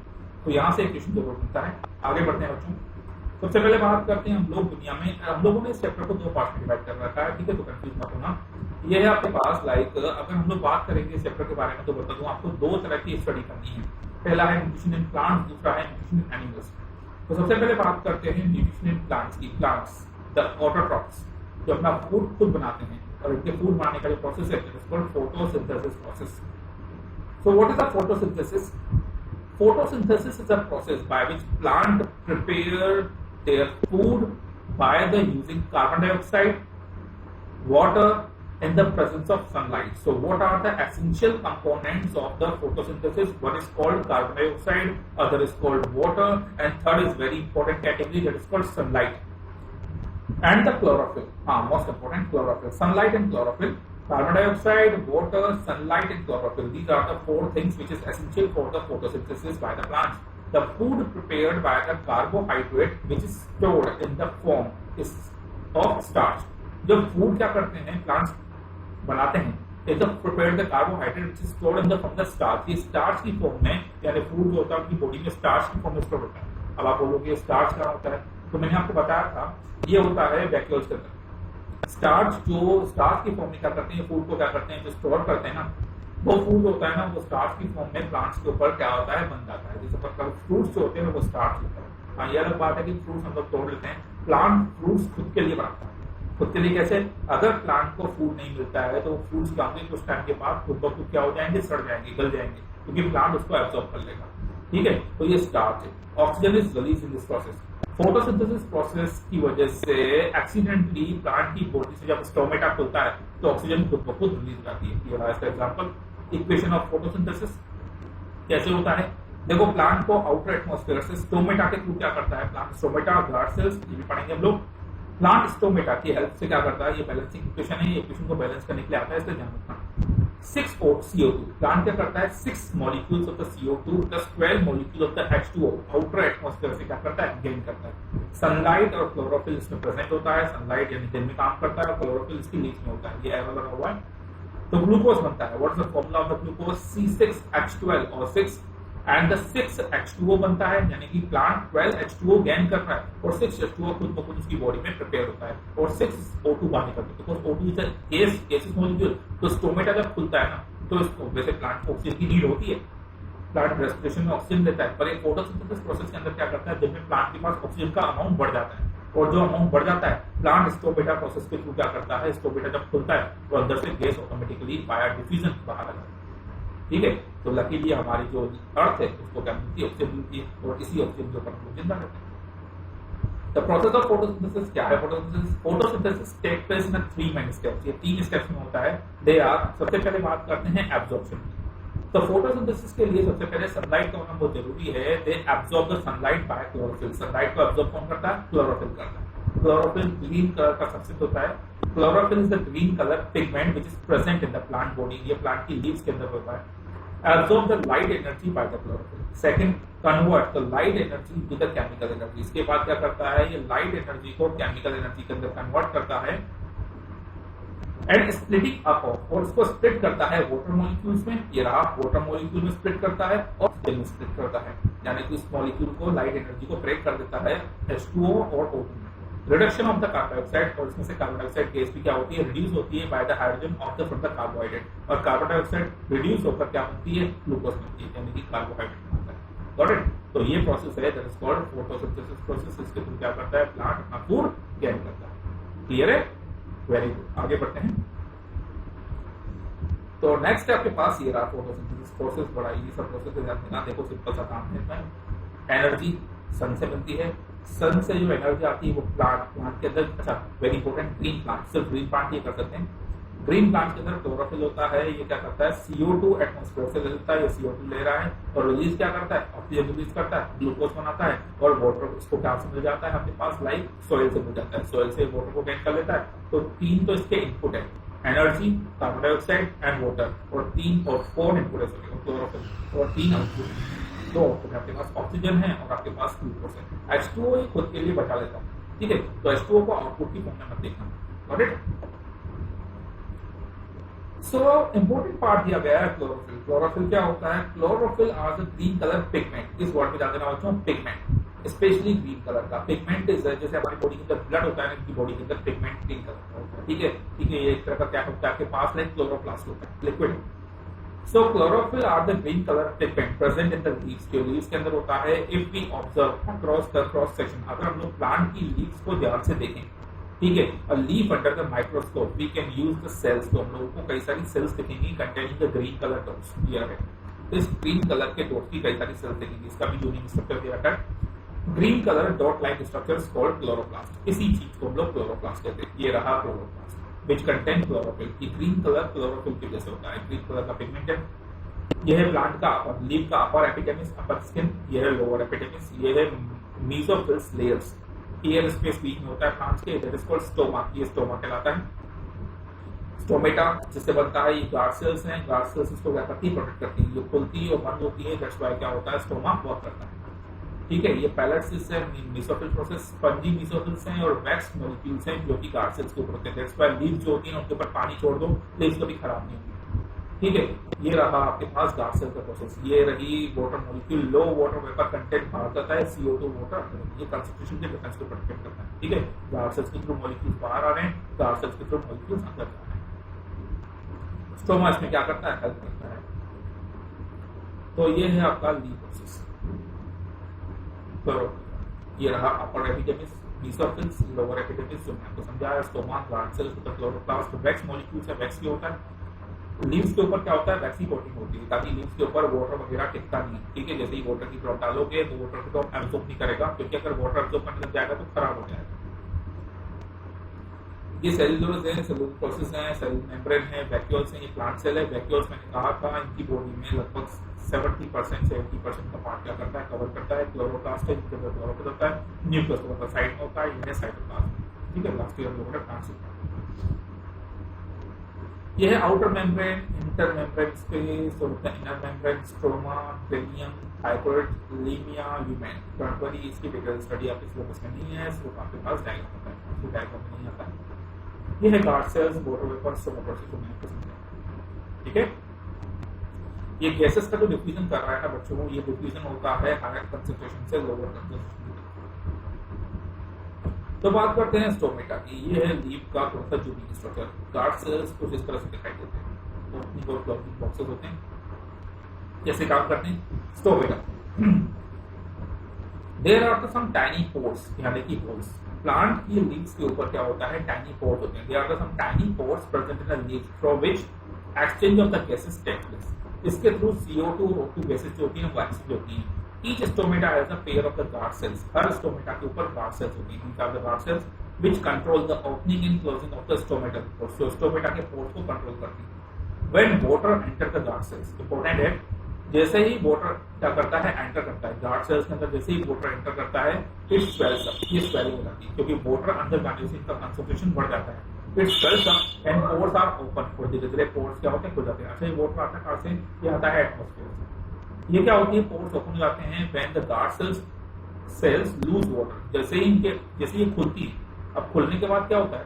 तो यहाँ से एक क्वेश्चन जरूर मिलता है। आगे बढ़ते हैं बच्चों, सबसे पहले बात करते हैं हम लोग दुनिया में, हम लोगों ने इस चैप्टर को दो पार्ट में डिवाइड कर रखा है, ठीक है, तो कंफ्यूज मत होना। ये है आपके पास लाइक अगर हम लोग बात करेंगे इस चैप्टर के बारे में तो बता दूं आपको दो तरह की स्टडी करनी है। पहला है न्यूट्रिशन इन प्लांट्स, दूसरा है न्यूट्रिशन इन एनिमल्स। तो सबसे पहले बात करते हैं न्यूट्रिशन इन प्लांट्स की। प्लांट्स द ऑटोट्रॉफ्स जो अपना फूड खुद बनाते हैं और इनके फूड बनाने का जो प्रोसेस है it is called photosynthesis process. So what is the photosynthesis? Photosynthesis is a process by which plant prepare their food by the using carbon dioxide, water, in the presence of sunlight. So, what are the essential components of the photosynthesis? One is called carbon dioxide, other is called water, and third is very important category that is called sunlight. And the chlorophyll. Most important, chlorophyll. Sunlight and chlorophyll. Carbon dioxide, water, sunlight and chlorophyll. These are the four things which is essential for the photosynthesis by the plants. The food prepared by the carbohydrate which is stored in the form is of starch. जो food क्या करते हैं plants बनाते हैं, is the prepared the carbohydrate which is stored in the form of starch. ये starch की form में यानी food जो होता है अपनी body में starch की form में store होता है। अब आप बोलोगे starch क्या होता है, तो मैंने आपको बताया था ये होता है वैक्यूल्स के अंदर। स्टार्च जो स्टार्च की फॉर्म में क्या करते हैं, फूड को क्या करते हैं, जो स्टोर करते हैं ना, वो फूड होता है ना, वो स्टार्च की फॉर्म में प्लांट्स के ऊपर क्या होता है, बन जाता है। जैसे मतलब फ्रूट्स जो होते हैं वो स्टार्च होता है। हाँ, ये अलग बात है कि फ्रूट्स हम लोग तोड़ लेते हैं, प्लांट फ्रूट्स खुद के लिए बनाता है। खुद के लिए कैसे? अगर प्लांट को फूड नहीं मिलता है तो फ्रूट्स क्या होंगे, कुछ टाइम के बाद खुद ब खुद क्या हो जाएंगे, सड़ जाएंगे, गल जाएंगे, क्योंकि प्लांट उसको एब्जॉर्ब कर लेगा। ठीक है, तो ये स्टार्च है। Oxygen is release in this process. Photosynthesis process की वजह से एक्सीडेंटली प्लांट की बॉडी से जब स्टोमेटा खुलता है तो ऑक्सीजन खुद ब खुद रिलीज जाती है। ये रहा इसका एग्जांपल। इक्वेशन ऑफ फोटोसिंथेसिस कैसे होता है, देखो प्लांट को आउटर एटमॉस्फेयर से स्टोमेटा के थ्रू क्या करता है, प्लांट स्टोमेटा गार्ड सेल्स, ये भी पढ़ेंगे हम लोग। प्लांट स्टोमेटा की हेल्प से क्या करता है, ये बैलेंसिंग इक्वेशन है, ये इक्वेशन को बैलेंस करने के लिए आता है, इसलिए ध्यान रखना। 6 CO2 प्लांट क्या करता है, 6 molecules of the CO2 plus 12 molecule of the H2O outer atmosphere से क्या करता है, गेन करता है। सनलाइट और क्लोरोफिल इसमें प्रेजेंट होता है। सनलाइट यानी दिन में काम करता है और क्लोरोफिल इसकी लीव्स में होता है। ये एरो लगा हुआ है। तो ग्लूकोज बनता है। What is the formula of the glucose? C6H12 और 6 एंड द 6H2O बनता है, यानी कि प्लांट 12H2O गेन कर रहा है और 6H2O खुद ब खुद उसकी बॉडी में प्रिपेयर होता है और 6O2 बाहर निकलता है। Because O2 is a gaseous molecule, तो स्टोमेटा जब खुलता है ना तो इसको वैसे प्लांट को ऑक्सीजन की नीड होती है, प्लांट रेस्पिरेशन में ऑक्सीजन लेता है, पर एक फोटोसिंथेसिस प्रोसेस के अंदर क्या करता है, जिनमें प्लांट के पास ऑक्सीजन का अमाउंट बढ़ जाता है और जो अमाउंट बढ़ जाता है प्लांट स्टोमेटा प्रोसेस के थ्रू क्या करता है, स्टोमेटा जब खुलता है तो अंदर से गैस ऑटोमेटिकली बाय डिफ्यूजन बाहर आ जाता है। ठीक है, तो लकीली हमारी जो अर्थ है उसको क्या मिलती है, ऑक्सीजन मिलती है और इसी ऑक्सीजन के ऊपर हम लोग जिंदा रहते हैं। द प्रोसेस ऑफ फोटोसिंथेसिस क्या है? Photosynthesis take place in 3 main steps. ये 3 स्टेप्स में होता है। दे आर, सबसे पहले बात करते हैं एब्जॉर्प्शन की। तो फोटोसिंथेसिस के लिए सबसे पहले सनलाइट का होना बहुत जरूरी है। They absorb the sunlight bye chlorophyll. Sunlight को एब्जॉर्ब कौन करता है? क्लोरोफिल करता है। क्लोरोफिल ग्रीन कलर का सब्सटेंस होता है। Chlorophyll is the green colour pigment which is present in the plant body. ये प्लांट की लीव्स के अंदर होता है। Absorb the light energy by the chlorophyll. Second, convert the light energy to the chemical energy. इसके बाद क्या करता है, ये लाइट एनर्जी को केमिकल एनर्जी के अंदर कन्वर्ट करता है एंड स्प्लिटिंग अप ऑफ, और उसको स्प्लिट करता है वाटर मॉलिक्यूल्स में, ये रहा वाटर मॉलिक्यूल में स्प्लिट करता है और ऑक्सीजन में स्प्लिट करता है, यानी कि इस मॉलिक्यूल को लाइट एनर्जी को ब्रेक कर देता है H2O और O2 में। Reduction of the carbon dioxide, और इसमें से कार्बन डाइऑक्साइड गैस भी क्या होती है, रिड्यूस होती है by the hydrogen of the from the carbohydrate, और कार्बन डाइऑक्साइड रिड्यूस होकर क्या बनती है, ग्लूकोज बनती है, यानी कि कार्बोहाइड्रेट बनता है। Got it? तो ये प्रोसेस है that is called photosynthesis process. इसके थ्रू क्या करता है, प्लांट अपना फूड गेन करता है। क्लियर है? वेरी गुड, आगे बढ़ते हैं। तो नेक्स्ट है आपके पास ये रहा फोटोसिंथेसिस प्रोसेस, बड़ा इजी सा प्रोसेस है, देखो सिंपल सा काम है इसमें। एनर्जी सन से मिलती है, सन से जो एनर्जी आती है वो प्लांट के अंदर, अच्छा वेरी इंपॉर्टेंट, ग्रीन प्लांट, सिर्फ ग्रीन प्लांट ये कर सकते हैं। ग्रीन प्लांट के अंदर क्लोरोफिल होता है, ये क्या करता है, CO2 एटमॉस्फेयर से ले लेता है, ये CO2 ले रहा है और रिलीज क्या करता है, ऑक्सीजन रिलीज करता है, ग्लूकोज बनाता है, और वाटर इसको क्या से मिल जाता है अपने पास, लाइक सॉइल से मिल जाता है, सॉइल से वाटर को गेन कर लेता है। तो तीन तो इसके इनपुट है, energy, carbon dioxide and water, और 4 इनपुट है क्लोरोफिल, और 3 आउटपुट, 2 आउटपुट आपके पास ऑक्सीजन है और आपके पास ग्लूकोज है। H2O ये खुद के लिए बचा लेता है, ठीक है, तो H2O को आउटपुट की फॉर्म में मत देखना। Got it? So important part दिया गया है क्लोरोफिल। क्लोरोफिल क्या होता है, chlorophyll are the green colour pigment, इस वर्ड में जान देना बच्चों, पिगमेंट, स्पेशली ग्रीन कलर का पिगमेंट इज, जैसे हमारी बॉडी के अंदर ब्लड होता है, इनकी बॉडी के अंदर पिगमेंट ग्रीन कलर का होता है, ठीक है, ठीक है, ये एक तरह का क्या होता है आपके पास, लाइक क्लोरोप्लास्ट होता है, liquid. So chlorophyll are the green colour pigment present in the leaves, के लीव्स के अंदर होता है। If we observe across the cross section, अगर हम लोग प्लांट की लीव्स को ध्यान से देखें, ठीक है, a leaf under the microscope we can use the cells, तो हम लोगों को कई सारी सेल्स दिखेंगी containing the green colour dots, ये है, तो इस ग्रीन कलर के डॉट्स की कई सारी सेल्स दिखेंगी, इसका भी यूनिक स्ट्रक्चर दे रखा है, green colour dot like structure called chloroplast, इसी चीज को हम लोग क्लोरोप्लास्ट कहते हैं। ये रहा क्लोरोप्लास्ट विच कंटेन क्लोरोफिल, ये ग्रीन कलर क्लोरोफिल की वजह से होता है, ग्रीन कलर का पिगमेंट है। यह है प्लांट का अपर लीफ का अपर एपिडेमिस, अपर स्किन, यह है लोअर एपिडेमिस, यह है मेसोफिल्स लेयर्स, एयर स्पेस बीच में होता है प्लांट्स के, दैट इज कॉल्ड स्टोमा, ये स्टोमा कहलाता है। स्टोमेटा जिससे बनता है, ये गार्ड सेल्स हैं, गार्ड सेल्स इसको क्या करती है, प्रोटेक्ट करती है, ये खुलती है और बंद होती है, दैट्स व्हाई क्या होता है, स्टोमा वर्क करता है, ठीक है। ये पैलेट सेल्स है, मेसोफिल प्रोसेस, स्पंजी मेसोफिल्स हैं और वैक्स मॉलिक्यूल्स हैं जो कि गार्ड सेल्स के ऊपर होते हैं, दैट्स व्हाई लीव्स जो होती हैं उनके ऊपर पानी छोड़ दो, लीव्स कभी खराब नहीं होगी, ठीक है। ये रहा आपके पास गार्ड सेल का प्रोसेस, ये रही वाटर मॉलिक्यूल, लो वाटर वेपर कंटेंट बाहर करता है, CO2 वाटर, ये कंसंट्रेशन के डिफरेंस को प्रोटेक्ट करता है, ठीक है। गार्ड सेल्स के थ्रू मॉलिक्यूल्स बाहर आ रहे हैं, गार्ड सेल्स के थ्रू मॉलिक्यूल्स अंदर जा रहे हैं। स्टोमा इसमें क्या करता है, हेल्प करता है। तो ये है आपका लीफ प्रोसेस। तो ये रहा अपर एपिडेमिस, मेसोफिल्स, लोअर एपिडेमिस जो मैं आपको समझाया, stoma, guard cells, chloroplast, wax molecules है, वैक्स भी होता है। लीव्स के ऊपर क्या होता है, वैक्सी कोटिंग होती है ताकि लीव्स के ऊपर वाटर वगैरह टिकता नहीं, ठीक है। जैसे ही वाटर की ड्रॉप डालोगे तो वाटर को एब्जॉर्ब नहीं करेगा, क्योंकि अगर वाटर एब्जॉर्ब करने लग जाएगा तो खराब हो जाएगा। ये सेलुलोज है, सेलुलर प्रोसेस है, सेल मेम्ब्रेन है, वैक्यूल्स है, ये प्लांट सेल है। वैक्यूल्स मैंने कहा था इनकी बॉडी में लगभग 70% का पार्ट क्या करता है, कवर करता है। क्लोरोप्लास्ट है, जिसके अंदर क्लोरोफिल होता है, न्यूक्लियस होता है, साइड में होता है, ये साइटोप्लाज्म, ठीक है। लास्ट ईयर लोगों ने प्लांट सेल, यह है outer membrane, inter membrane space, और inner membrane, stroma, granum, thylakoid, lamella, lumen. Don't worry, इसकी डिटेल स्टडी आपके सिलेबस में नहीं है, सिर्फ आपके पास डायग्राम होता है, इसको डायग्राम में नहीं आता है। यह है guard sales, water vapour, stoma process को मैंने समझाया, ठीक है। ये गैसेस का जो डिफ्यूजन कर रहा है ना बच्चों, ये डिफ्यूजन होता है हायर कंसंट्रेशन से लोअर कंसंट्रेशन। तो बात करते हैं स्टोमेटा की। ये है लीफ का कौन सा यूनिक स्ट्रक्चर। गार्ड सेल्स कुछ इस तरह से दिखाई देते हैं, ओपनिंग और क्लोजिंग बॉक्सेस होते हैं। कैसे काम करते हैं stomata? There are some tiny pores, यानी कि होल्स। प्लांट की लीव्स के ऊपर क्या होता है, टाइनी पोर्स होते हैं। There are some tiny pores present in the leaves from which exchange of the gases take place. इसके थ्रू CO2 और O2 गैसेस जो होती हैं वो एक्सचेंज होती हैं। Each stomata has a pair of the guard cells. Her stomata के ऊपर guard cells होती हैं। These are the guard cells which control the opening and closing of the stomatal pores. So stomata के pores को control करती हैं। When water enter the guard cells, important है, जैसे ही वाटर क्या करता है, एंटर करता है गार्ड सेल्स के अंदर, जैसे ही वाटर एंटर करता है इट स्वेल्स अप, ये स्वेलिंग हो जाती है, क्योंकि वाटर अंदर जाने से इनका कंसंट्रेशन बढ़ जाता है। It swells up and pores are open, और धीरे धीरे पोर्स क्या होते हैं, खुल जाते हैं। अच्छा, ये वाटर आता है कहाँ से, ये आता है एटमॉस्फेयर से। ये क्या होती है, पोर्स ओपन हो जाते हैं when the guard sales loose water, जैसे ही ये खुलती है। अब खुलने के बाद क्या होता है,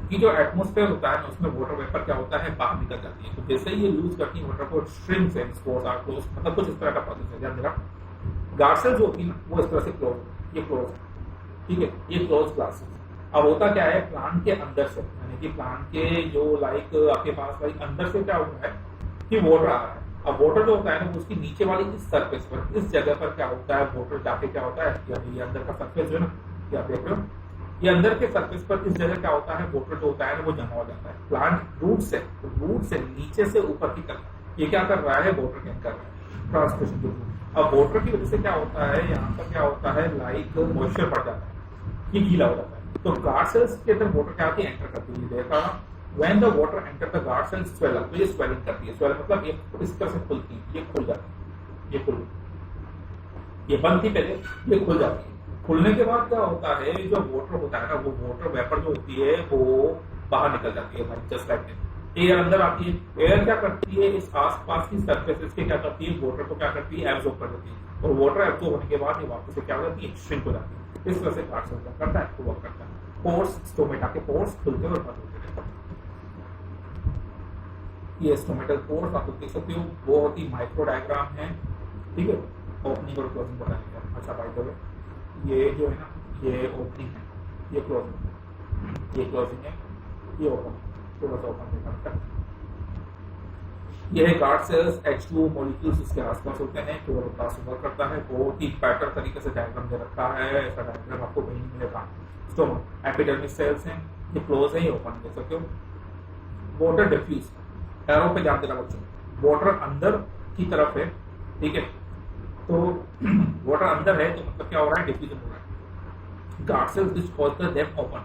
कि जो एटमोस्फेयर होता है ना उसमें वाटर वेपर क्या होता है बाहर निकल जाती है। तो जैसे ही ये लूज करती है वाटर को shrinks and spores are close, मतलब कुछ इस तरह का प्रोसेस है। ध्यान देना गार्ड सेल्स जो होती है ना वो इस तरह से क्लोज, ये क्लोज, ठीक है, ये क्लोज ग्लासेस। अब होता क्या है प्लांट के अंदर से, यानी कि प्लांट के जो लाइक आपके पास लाइक अंदर से क्या होता है कि वाटर आ रहा है। अब वाटर जो होता है ना उसकी नीचे वाली इस सरफेस पर, इस जगह पर क्या होता है वाटर जाके क्या होता है, यानी ये अंदर का सरफेस जो है ना, क्या देख रहे हो, ये अंदर के सरफेस पर इस जगह क्या होता है वाटर जो होता है ना वो जमा हो जाता है। प्लांट रूट से नीचे से ऊपर की तरफ ये क्या कर रहा है वाटर गेन कर रहा है ट्रांसपोर्टेशन के थ्रू। अब वाटर की वजह से क्या होता है यहाँ पर क्या होता है लाइक मॉइस्चर बढ़ जाता है, ये गीला हो जाता है। तो गार्ड सेल्स के अंदर वाटर क्या आती है एंटर करती है। देखा when the water enter the guard sales swell up, तो ये स्वेलिंग करती है। स्वेल मतलब ये इस तरह से खुलती है, ये खुल जाती है, ये खुल, ये बंद थी पहले, ये खुल जाती है। खुलने के बाद क्या होता है जो वाटर होता है ना वो वाटर वेपर जो होती है वो बाहर निकल जाती है, जस्ट लाइक एयर अंदर आती है। एयर क्या करती है इस आसपास की सरफेसेस के क्या करती है वाटर को क्या करती है एब्जॉर्ब कर देती है, और वाटर एब्जॉर्ब होने के बाद ये वापस से क्या हो जाती है श्रिंक हो जाती है। इस तरह से गार्ड सेल करता है, वर्क करता है। पोर्स, स्टोमेटा के पोर्स खुलते और बंद होते रहते हैं। ये स्टोमेटल पोर्स आप देख सकते हो, बहुत ही माइक्रो डायग्राम है, ठीक है, ओपनिंग और क्लोजिंग बताने का। अच्छा बाय द वे ये जो है ना ये ओपनिंग है, ये क्लोजिंग, ये क्लोजिंग है, ये ओपन, थोड़ा सा ओपन देखा। ये है गार्ड सेल्स, H2 मॉलिक्यूल्स इसके आसपास होते हैं, क्लोरोप्लास्ट वर्क करता है। बहुत ही पैटर्न तरीके से डायग्राम दे रखा है, ऐसा डायग्राम आपको कहीं नहीं मिलेगा। स्टोमा, एपिडर्मिस सेल्स हैं, ये क्लोज है, ये ओपन देख सकते हो। वाटर डिफ्यूज, एरो पे ध्यान देना बच्चों, वाटर अंदर की तरफ है, ठीक है, तो वाटर अंदर है तो मतलब क्या हो रहा है डिफ्यूजन हो रहा है। Guard cells which cause the them open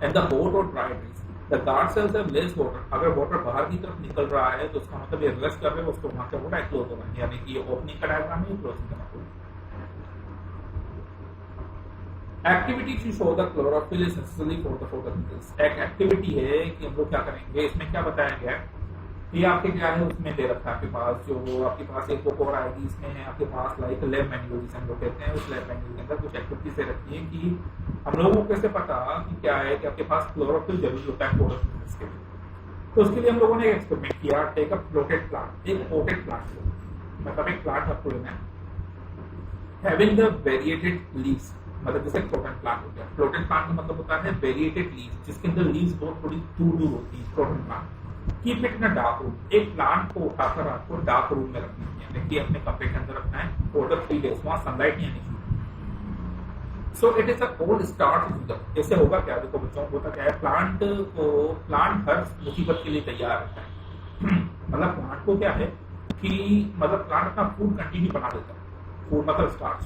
and the hot और dry areas, the guard cells have less water. अगर वाटर बाहर की तरफ निकल रहा है तो उसका मतलब ये रेस्ट कर रहे हैं, उसको वहां क्या हो रहा है क्लोज हो रहा है, यानी कि ये ओपनिंग का डायग्राम है, क्लोजिंग का diagram. Activity to show the chlorophyll is necessary for the photosynthesis. एक एक्टिविटी है कि हम लोग क्या करेंगे, इसमें क्या बताया गया है, ये आपके क्या है उसमें दे रखा है आपके पास, जो आपके पास एक बुक और आएगी, इसमें है आपके पास लाइक लैब मैनुअल जिसे हम लोग कहते हैं। उस लैब मैनुअल के अंदर कुछ एक्टिविटीज दे रखी है कि हम लोगों को कैसे पता कि क्या है कि आपके पास क्लोरोफिल जरूरी होता है फोटोसिंथेसिस के लिए। तो उसके लिए हम लोगों ने एक एक्सपेरिमेंट किया, टेक अ फ्लोटेड प्लांट, एक पोटेड प्लांट लो, मतलब एक प्लांट आपको लेना है हैविंग द वेरिएटेड लीव्स, मतलब जैसे फ्लोटेड प्लांट हो गया। फ्लोटेड प्लांट का मतलब होता है वेरिएटेड लीव्स, जिसके अंदर लीव्स बहुत थोड़ी दूर दूर होती है, floated plant. Keep it in a dark room, एक प्लांट को उठाकर आपको डार्क रूम में रखना है, यानी कि अपने कमरे के अंदर रखना है फॉर 3 days, वहां सनलाइट नहीं आनी चाहिए। सो it is a cold start user. ऐसे होगा क्या, देखो बच्चों होता क्या है, प्लांट हर मुसीबत के लिए तैयार रहता है। मतलब प्लांट को क्या है कि मतलब प्लांट अपना फूड कंटिन्यू बना देता है, फूड मतलब स्टार्च,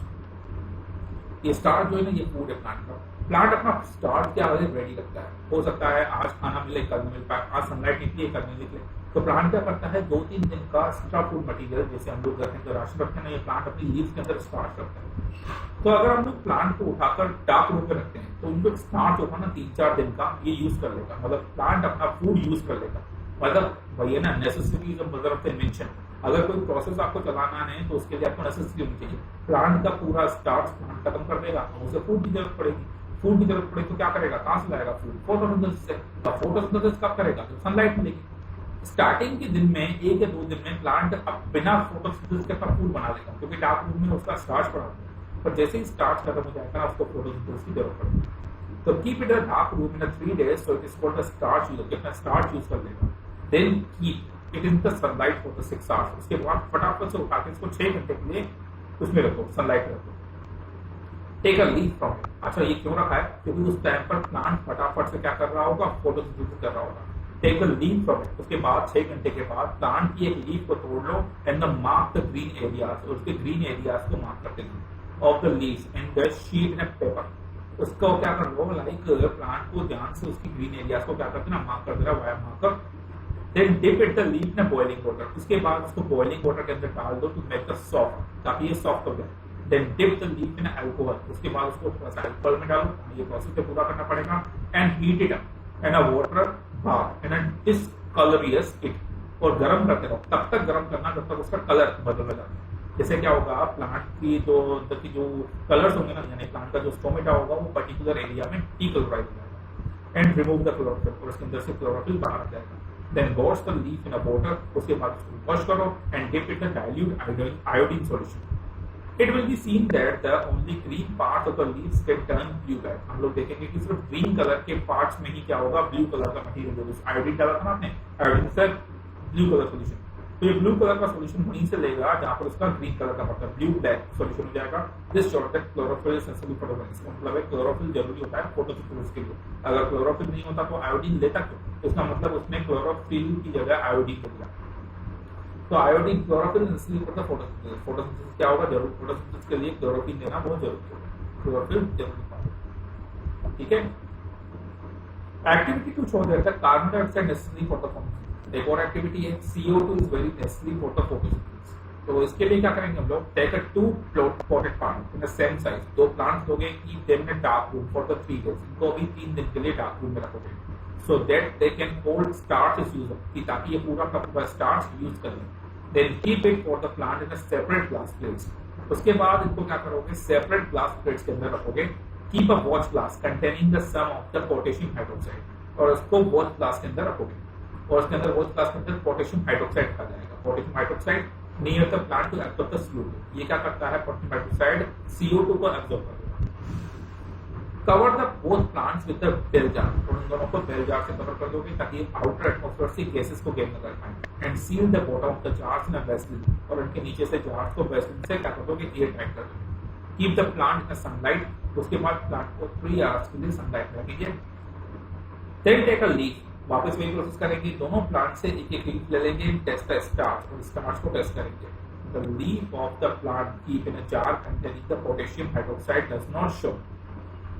ये स्टार्च जो है ना ये फूड है प्लांट का। प्लांट अपना स्टार्च क्या रेडी रखता है, हो सकता है आज खाना मिले कल मिल पाए, आज सनलाइट निकले कल नहीं निकले, तो प्लांट क्या करता है 2-3 दिन का एक्स्ट्रा फूड मटेरियल, जैसे हम लोग रखते हैं राशन रखते हैं, ये प्लांट अपनी लीव्स के अंदर स्टार्च रखता है। तो अगर हम लोग प्लांट को उठाकर डार्क रूम में रखते हैं तो उनको स्टार्च होगा ना 3-4 दिन का ये यूज कर लेगा, मतलब प्लांट अपना फूड यूज कर लेगा। मतलब वही है ना necessity is the mother of the invention. अगर कोई प्रोसेस आपको चलाना है तो उसके लिए आपको नेसेसिटी होनी चाहिए। प्लांट का पूरा स्टार्च प्लांट खत्म कर देगा, उसे फूड की जरूरत पड़ेगी, फूड की जरूरत पड़ेगी तो क्या करेगा, कहां से लाएगा फूड, फोटोसिंथेसिस से। तो फोटोसिंथेसिस कब करेगा, तो सनलाइट मिलेगी। स्टार्टिंग के दिन में 1 या 2 दिन में प्लांट अब बिना फोटोसिंथेसिस के अपना फूड बना लेगा, क्योंकि डार्क रूम में उसका स्टार्च पड़ा होगा। पर जैसे ही स्टार्च खत्म हो जाएगा उसको फोटोसिंथेसिस की जरूरत पड़ेगी। तो keep it in dark room in 3 days, so it is called the starch use, अपना स्टार्च यूज कर लेगा। Then keep it in the sunlight for the 6 hours। उसके बाद फटाफट से उठा के इसको 6 घंटे के लिए उसमें रखो, सनलाइट में रखो। Take a leave from it. अच्छा ये क्यों रखा है, क्योंकि उस टाइम पर प्लांट फटाफट से क्या कर रहा होगा, फोटोसिंथेसिस कर रहा होगा। Take a leave from it, उसके बाद 6 घंटे के बाद प्लांट की एक लीफ को तोड़ लो and the mark the green areas, और उसके ग्रीन एरियाज को मार्क करते हैं of the leaves in the sheet in paper. उसको क्या कर लो, लाइक प्लांट को ध्यान से उसकी ग्रीन एरियाज को क्या करते ना मार्क कर देना wire marker. Then dip it the leaf in boiling water, उसके बाद उसको बॉइलिंग वाटर के अंदर डाल दो टू मेक द सॉफ्ट, ताकि ये सॉफ्ट हो जाए। Then dip the leaf in alcohol, उसके बाद उसको थोड़ा सा अल्कोहल में डालो, ये प्रोसेस पे पूरा करना पड़ेगा। And heat it up in a water bath in a discolourise it, और गर्म करते रहो, तब तक गर्म करना जब तक उसका कलर बदल जाता है। जैसे क्या होगा, प्लांट की जो कलर्स होंगे ना, यानी प्लांट का जो स्टोमेटा होगा वो पर्टिकुलर एरिया में डीकलराइज हो जाएगा। एंड रिमूव द क्लोरोफिल, और उसके अंदर से क्लोरोफिल बाहर आ जाएगा। Then wash the leaf in a water, उसके बाद उसको वॉश करो and dip it in dilute iodine solution. It will be seen that the only green part of the leaves can turn blue back। हम लोग देखेंगे कि सिर्फ green colour के पार्ट्स में ही क्या होगा, ब्लू कलर का मटेरियल, आयोडीन डाला था ना आपने, आयोडीन से ब्लू कलर सोल्यूशन। तो ये ब्लू कलर का सोल्यूशन वहीं से लेगा जहां पर उसका ग्रीन कलर का मतलब ब्लू ब्लैक सोल्यूशन हो जाएगा। This shows that chlorophyll is necessary for photosynthesis, मतलब है क्लोरोफिल जरूरी होता है फोटोसिंथेसिस के लिए। अगर क्लोरोफिल नहीं होता तो आयोडीन लेता क्यों, इसका मतलब उसमें क्लोरोफिल की जगह आयोडीन हो गया। तो iodine chlorophyll necessary for the photosynthesis. Photosynthesis क्या होगा, जरूर फोटोसिंथेसिस के लिए क्लोरोफिल देना बहुत जरूरी होगा, क्लोरोफिल जरूरी होगा। ठीक है, activity to show that the carbon dioxide necessary for the photosynthesis. एक और एक्टिविटी है, CO2 is very necessary for the photosynthesis. तो इसके लिए क्या करेंगे हम लोग, take a 2 potted plants in the same size. 2 plants लोगे, keep them in dark room for the 3 days। इनको अभी 3 दिन के लिए डार्क रूम में रखोगे, so that they can hold starch is used, कि ताकि ये पूरा का पूरा स्टार्च यूज कर लें। Then keep it for the plant in a separate glass plates। उसके बाद इनको क्या करोगे, सेपरेट ग्लास प्लेट्स के अंदर रखोगे। Keep a watch glass containing the sum of the potassium hydroxide, और उसको वॉच ग्लास के अंदर रखोगे, और उसके अंदर वॉच ग्लास के अंदर पोटेशियम हाइड्रोक्साइड रखा जाएगा। Potassium hydroxide near the plant to absorb the CO2। ये क्या करता है, पोटेशियम हाइड्रोक्साइड CO2 को एब्जॉर्ब कर देगा। Cover the both plants with the bell jar, और उन दोनों को बेल जार से कवर कर दोगे ताकि आउटर एटमॉस्फेयर से गैसेस को गेन न कर पाए। And seal the bottom of the jars in a Vaseline, और उनके नीचे से जार्स को वेसलिन से क्या कर दोगे, एयर टाइट कर दोगे। Keep the plant in sunlight, उसके बाद प्लांट को 3 आवर्स के लिए सनलाइट में रखेंगे। देन टेक अ लीफ, वापस वही प्रोसेस करेंगे, दोनों प्लांट से एक एक लीफ ले लेंगे, टेस्ट द स्टार्च, और स्टार्च को टेस्ट करेंगे। The leaf of the plant keep in a jar containing the potassium hydroxide does not show.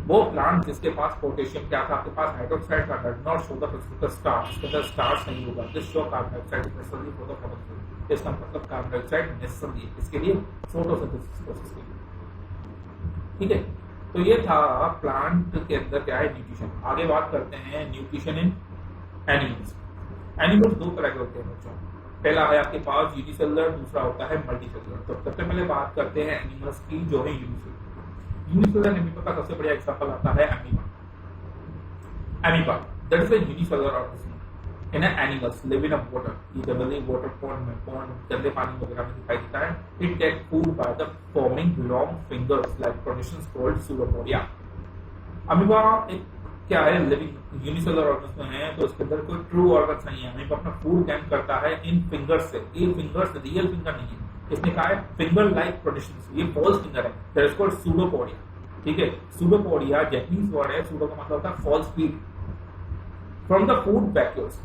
वो प्लांट जिसके पास पोटेशियम क्या था, आपके पास हाइड्रोक्साइड का, does not show the presence of starch, इसके अंदर स्टार्च नहीं होगा। This show carbon dioxide is necessary for the photosynthesis. इसका मतलब कार्बन डाइऑक्साइड नेसेसरी है इसके लिए, फोटोसिंथेसिस प्रोसेस के लिए। ठीक है, तो ये था प्लांट के अंदर क्या है, न्यूट्रिशन। आगे बात करते हैं न्यूट्रिशन इन एनिमल्स। एनिमल्स 2 तरह के होते हैं बच्चों, पहला है आपके पास यूनिसेलुलर, दूसरा होता है मल्टीसेलुलर। तो सबसे पहले बात करते हैं एनिमल्स की जो है यूनिसेलुलर। यूनिसेलुलर एमीबा का सबसे बढ़िया एग्जांपल आता है amoeba. Amoeba that is a unicellular organism in animals live in a water, ये जनरली वाटर पॉन्ड में, पॉन्ड गंदे पानी वगैरह में दिखाई देता है। It take food by the forming long fingers like productions called pseudopodia. Amoeba एक क्या है, लिविंग यूनिसेलुलर ऑर्गेनिज्म है, तो इसके अंदर कोई ट्रू ऑर्गन्स नहीं है। अमीबा अपना फूड गेन करता है इन फिंगर्स से। ये फिंगर्स रियल फिंगर नहीं है, इसने कहा है फिंगर लाइक प्रोड्यूशंस, ये फॉल्स फिंगर है, दैट इज कॉल्ड सूडोपोडिया। ठीक है, सूडोपोडिया जैपनीज वर्ड है, सूडो का मतलब होता है false feed. From the food vacuoles,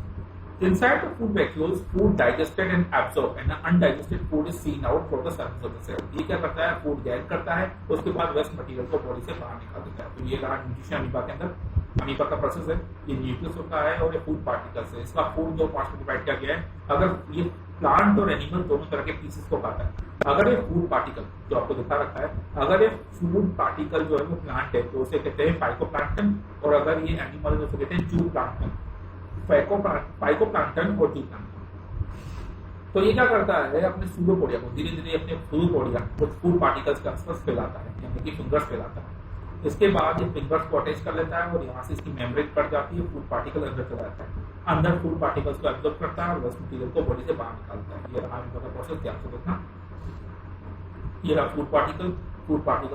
inside the food vacuoles food digested and absorbed and undigested food is seen out from the surface of the cell। ये क्या करता है, फूड गैन करता है, उसके बाद वेस्ट मटेरियल को बॉडी से बाहर निकाल देता है। तो ये रहा न्यूट्रिशन अमीबा के अंदर। अमीबा का प्रोसेस है, ये न्यूक्लियस होता है और ये फूड पार्टिकल्स है। इसका फूड 2 पार्ट्स में डिवाइड किया गया है। अगर ये प्लांट और एनिमल दोनों तरह के पीसेस को खाता है। अगर ये फूड पार्टिकल जो आपको दिखा रखा है, अगर ये फूड पार्टिकल जो है वो प्लांट है तो उसे कहते हैं फाइकोप्लैंक्टन, और अगर ये एनिमल है तो उसे कहते हैं जूप्लैंक्टन। फाइकोप्लैंक्टन और जूप्लैंक्टन। तो ये क्या करता है, अपने सूडोपोडिया को धीरे धीरे अपने सूडोपोडिया कुछ फूड पार्टिकल्स के आसपास फैलाता है, यानी कि फिंगर्स फैलाता है। इसके बाद ये फिंगर्स को अटैच कर लेता है और यहाँ से इसकी मेम्ब्रेन कट जाती है, फूड पार्टिकल अंदर चला जाता है। अंदर फूड पार्टिकल्स को एब्जॉर्ब करता है और वेस्ट मटेरियल को बॉडी से बाहर निकालता है। ये रहा इनका प्रोसेस, ध्यान से देखना। ये रहा फूड पार्टिकल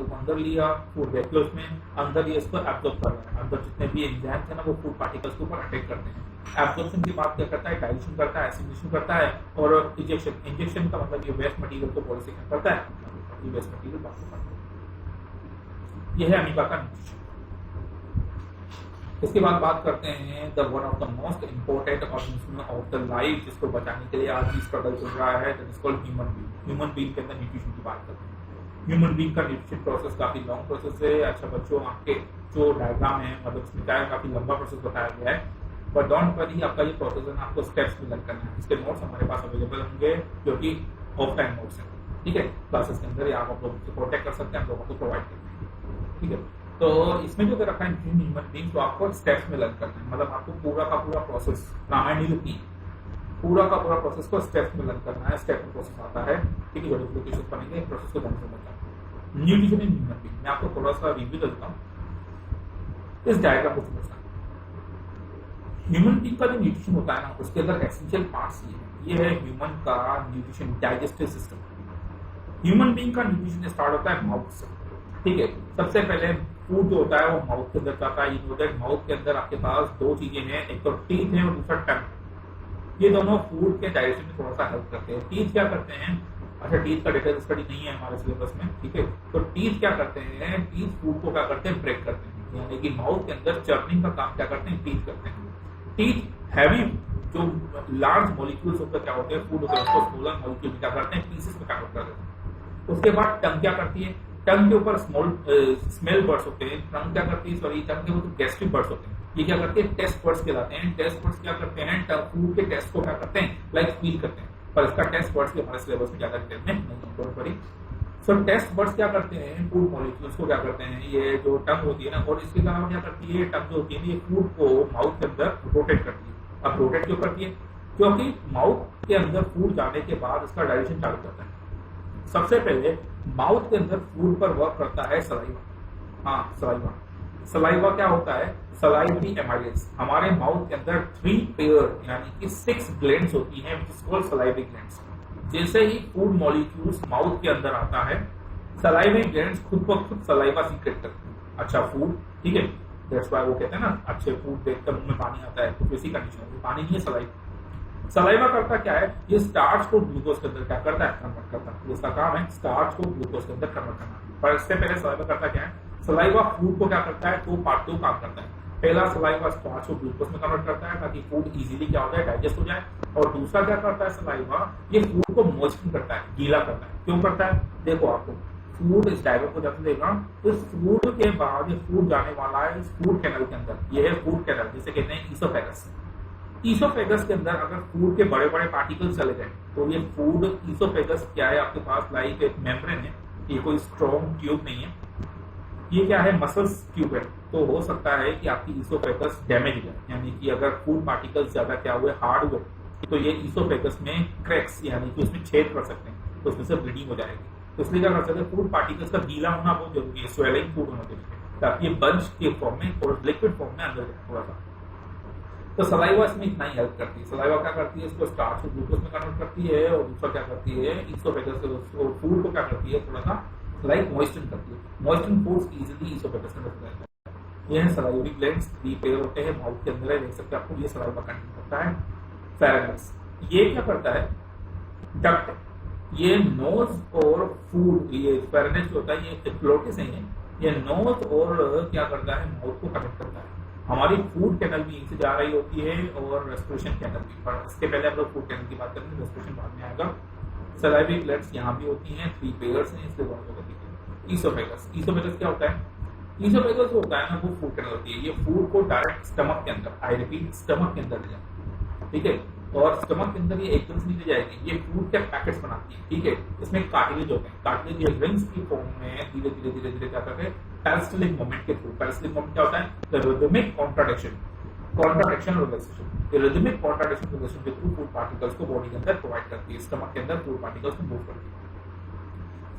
को अंदर लिया फूड वैक्यूल्स में, अंदर ये इसको एब्जॉर्ब कर रहा है। अंदर जितने भी एंजाइम्स हैं ना वो फूड पार्टिकल्स के ऊपर अटैक करते हैं। एब्जॉर्प्शन की बात क्या करता है, डाइजेशन करता है, एसिमिलेशन करता है, और इंजेक्शन का मतलब ये वेस्ट मटेरियल को बॉडी से क्या करता है, ये वेस्ट मटेरियल बाहर निकालता है। ये है अमीबा का न्यूट्रिशन। इसके बाद बात करते हैं the one of the most important organism of the life, जिसको बचाने के लिए आज भी स्ट्रगल चल रहा है, that is called human being. Human being के अंदर न्यूट्रिशन की बात करते हैं। ह्यूमन बीइंग का न्यूट्रिशन प्रोसेस काफी लॉन्ग प्रोसेस है। अच्छा बच्चों, आपके जो डायग्राम है मतलब इसमें क्या है, काफी लंबा प्रोसेस बताया गया है, बट डोंट वरी, आपका ये प्रोसेस है आपको स्टेप्स में लर्न करना है। इसके नोट्स हमारे पास अवेलेबल होंगे जो कि ऑफलाइन नोट्स हैं। ठीक है, क्लासेस के अंदर आप लोग से कॉन्टेक्ट कर सकते हैं, हम लोगों को प्रोवाइड करते हैं। ठीक है, तो इसमें जो रखा है ह्यूमन बीइंग, तो आपको स्टेप्स में लर्न करना है, मतलब आपको पूरा का पूरा प्रोसेस, रामायण नहीं लिखनी, पूरा का पूरा प्रोसेस को स्टेप्स में लर्न करना है। स्टेप में प्रोसेस आता है, ठीक है, जो एप्लीकेशन बनेंगे प्रोसेस को ध्यान से समझना। न्यूट्रिशन इन ह्यूमन बीइंग मैं आपको थोड़ा सा रिव्यू देता हूँ। इस डायग्राम को समझना, ह्यूमन बीइंग का जो न्यूट्रिशन होता है ना, उसके अंदर एसेंशियल पार्ट्स ये है ह्यूमन का nutrition digestive system. Human being का न्यूट्रिशन स्टार्ट होता है माउथ से, ठीक है। सबसे पहले फूड जो होता है वो माउथ के अंदर जाता है। यू नो दैट माउथ के अंदर आपके पास दो चीजें हैं, एक तो टीथ है और दूसरा टंग। ये दोनों फूड के डाइजेशन में थोड़ा सा हेल्प करते हैं। टीथ क्या करते हैं, अच्छा टीथ का डिटेल स्टडी नहीं है हमारे सिलेबस में, ठीक है। तो टीथ क्या करते हैं, टीथ फूड को क्या करते हैं, ब्रेक करते हैं, यानी कि माउथ के अंदर चर्निंग का काम क्या करते हैं, टीथ करते हैं। टीथ हैवी जो लार्ज मॉलिक्यूल्स होकर क्या होते हैं, फूड होते हैं, उसको स्मॉलर मॉलिक्यूल में क्या करते हैं, पीसेस में कन्वर्ट कर देते हैं। उसके बाद टंग क्या करती है, टंग के ऊपर स्मेल बर्ड्स होते हैं, टंग क्या करती है, सॉरी टंग के ऊपर गैस्ट्रिक बर्ड्स होते हैं, ये क्या करते हैं, टेस्ट बर्ड्स कहलाते हैं। टेस्ट बर्ड्स क्या करते हैं, फूड के टेस्ट को क्या करते हैं, लाइक फील करते हैं, पर इसका टेस्ट बर्ड्स भी हमारे सिलेबस में ज्यादा डिटेल में नहीं है, don't worry. So taste buds क्या करते हैं, फूड मॉलिक्यूल्स को क्या करते हैं, ये जो टंग होती है ना, और इसके अलावा क्या करती है, टंग जो होती है ये फूड को माउथ के अंदर रोटेट करती है। अब रोटेट क्यों करती है, क्योंकि माउथ के अंदर फूड जाने के बाद इसका डाइजेशन चालू करता है। सबसे पहले माउथ के अंदर फूड पर वर्क करता है सलाइवा। हाँ सलाइवा, सलाइवा क्या होता है, सलाइवरी एमाइलेज। हमारे माउथ के अंदर 3 पेयर यानी कि 6 ग्लैंड्स होती हैं, which is called salivary glands. जैसे ही फूड मॉलिक्यूल्स माउथ के अंदर आता है, सलाइवरी ग्लैंड्स खुद ब खुद सलाइवा सीक्रेट करते हैं। अच्छा फूड, ठीक है, दैट्स व्हाई वो कहते हैं ना, अच्छे फूड देखकर मुंह में पानी आता है, तो इसी कंडीशन में पानी नहीं है सलाइवा। सलाइवा करता क्या है, ये स्टार्च को ग्लूकोज के अंदर क्या करता है, कन्वर्ट करता है। इसका काम है स्टार्च को ग्लूकोज के अंदर कन्वर्ट करना। पर इससे पहले सलाइवा करता क्या है, सलाइवा फूड को क्या करता है, दो काम करता है। पहला सलाइवा स्टार्च को ग्लूकोज में कन्वर्ट करता है ताकि फूड इजीली क्या होता है, डाइजेस्ट हो जाए। और दूसरा क्या करता है सलाइवा, ये फूड को मॉइस्चन करता है, गीला करता है। क्यों करता है, देखो आपको फूड इस डायरेक्ट को जाते देगा, तो इस फूड के बाद ये फूड जाने वाला है इस फूड कैनल के अंदर। ये है फूड कैनल, जिसे कहते हैं ईसोफेगस। ईसोफेगस के अंदर अगर फूड के बड़े बड़े पार्टिकल्स चले गए तो ये फूड, ईसोफेगस क्या है आपके पास, लाइक एक मेम्ब्रेन है, ये कोई स्ट्रॉन्ग ट्यूब नहीं है, ये क्या है, मसल्स ट्यूब है। तो हो सकता है कि आपकी ईसोफेगस डैमेज हो जाए, यानी कि अगर फूड पार्टिकल्स ज्यादा क्या हुए, हार्ड हुए, तो ये ईसोफेगस में क्रैक्स यानी कि उसमें छेद पड़ सकते हैं, तो उसमें से ब्लीडिंग हो जाएगी। तो इसलिए क्या कर सकते हैं, फूड पार्टिकल्स का गीला होना बहुत जरूरी है, स्वेलिंग फूड होना चाहिए, ताकि ये बंच के फॉर्म में और लिक्विड फॉर्म में अंदर जाए थोड़ा सा। तो सलाइवा इसमें इतना ही हेल्प करती है। सलाइवा क्या करती है, इसको स्टार्च को ग्लूकोज में कन्वर्ट करती है, और दूसरा क्या करती है, ईसोफेगस से फूड को क्या करती है, थोड़ा सा लाइक मॉइस्चन करती है। मॉइस्चन फूड्स इजीली ईसोफेगस में रख जाता है। ये है सलाइवरी ग्लैंड्स, 3 पेयर होते हैं, माउथ के अंदर है, देख सकते हैं आपको, ये सलाइवा कंटेन करता है। फेरेंक्स ये क्या करता है, डक्ट, ये नोज और फूड, ये फेरेंक्स जो होता है ये फ्लोटिस है, ये नोज और क्या करता है, माउथ को कनेक्ट करता है। हमारी फूड कैनल भी यहीं से जा रही होती है और रेस्पिरेशन कैनल भी, पर इसके पहले हम लोग फूड कैनल की बात करेंगे, रेस्पिरेशन बाद में आएगा। सलाइवरी ग्लैंड्स यहाँ भी होती हैं, 3 पेयर्स हैं, इसलिए बहुत होती है। ईसोफेगस, ईसोफेगस क्या होता है, ईसोफेगस जो होता है ना वो फूड कैनल होती है, ये फूड को डायरेक्ट स्टमक के अंदर, आई रिपीट स्टमक के अंदर ले जाती है, ठीक है। और स्टमक के अंदर ये एकदम से नहीं ले जाएगी, ये फूड के पैकेट्स बनाती है, ठीक है। इसमें कार्टिलेज होते हैं, कार्टिलेज ये रिंग्स की फॉर्म में धीरे धीरे धीरे धीरे क्या करते हैं, पेरिस्टलिक मूवमेंट के थ्रू। पेरिस्टलिक मूवमेंट क्या होता है, द रिदमिक कॉन्ट्राडिक्शन और रिलैक्सेशन। ये रिदमिक कॉन्ट्राडिक्शन रिलैक्सेशन के थ्रू फूड पार्टिकल्स को बॉडी के अंदर प्रोवाइड करती है, स्टमक के अंदर फूड पार्टिकल्स को मूव करती है।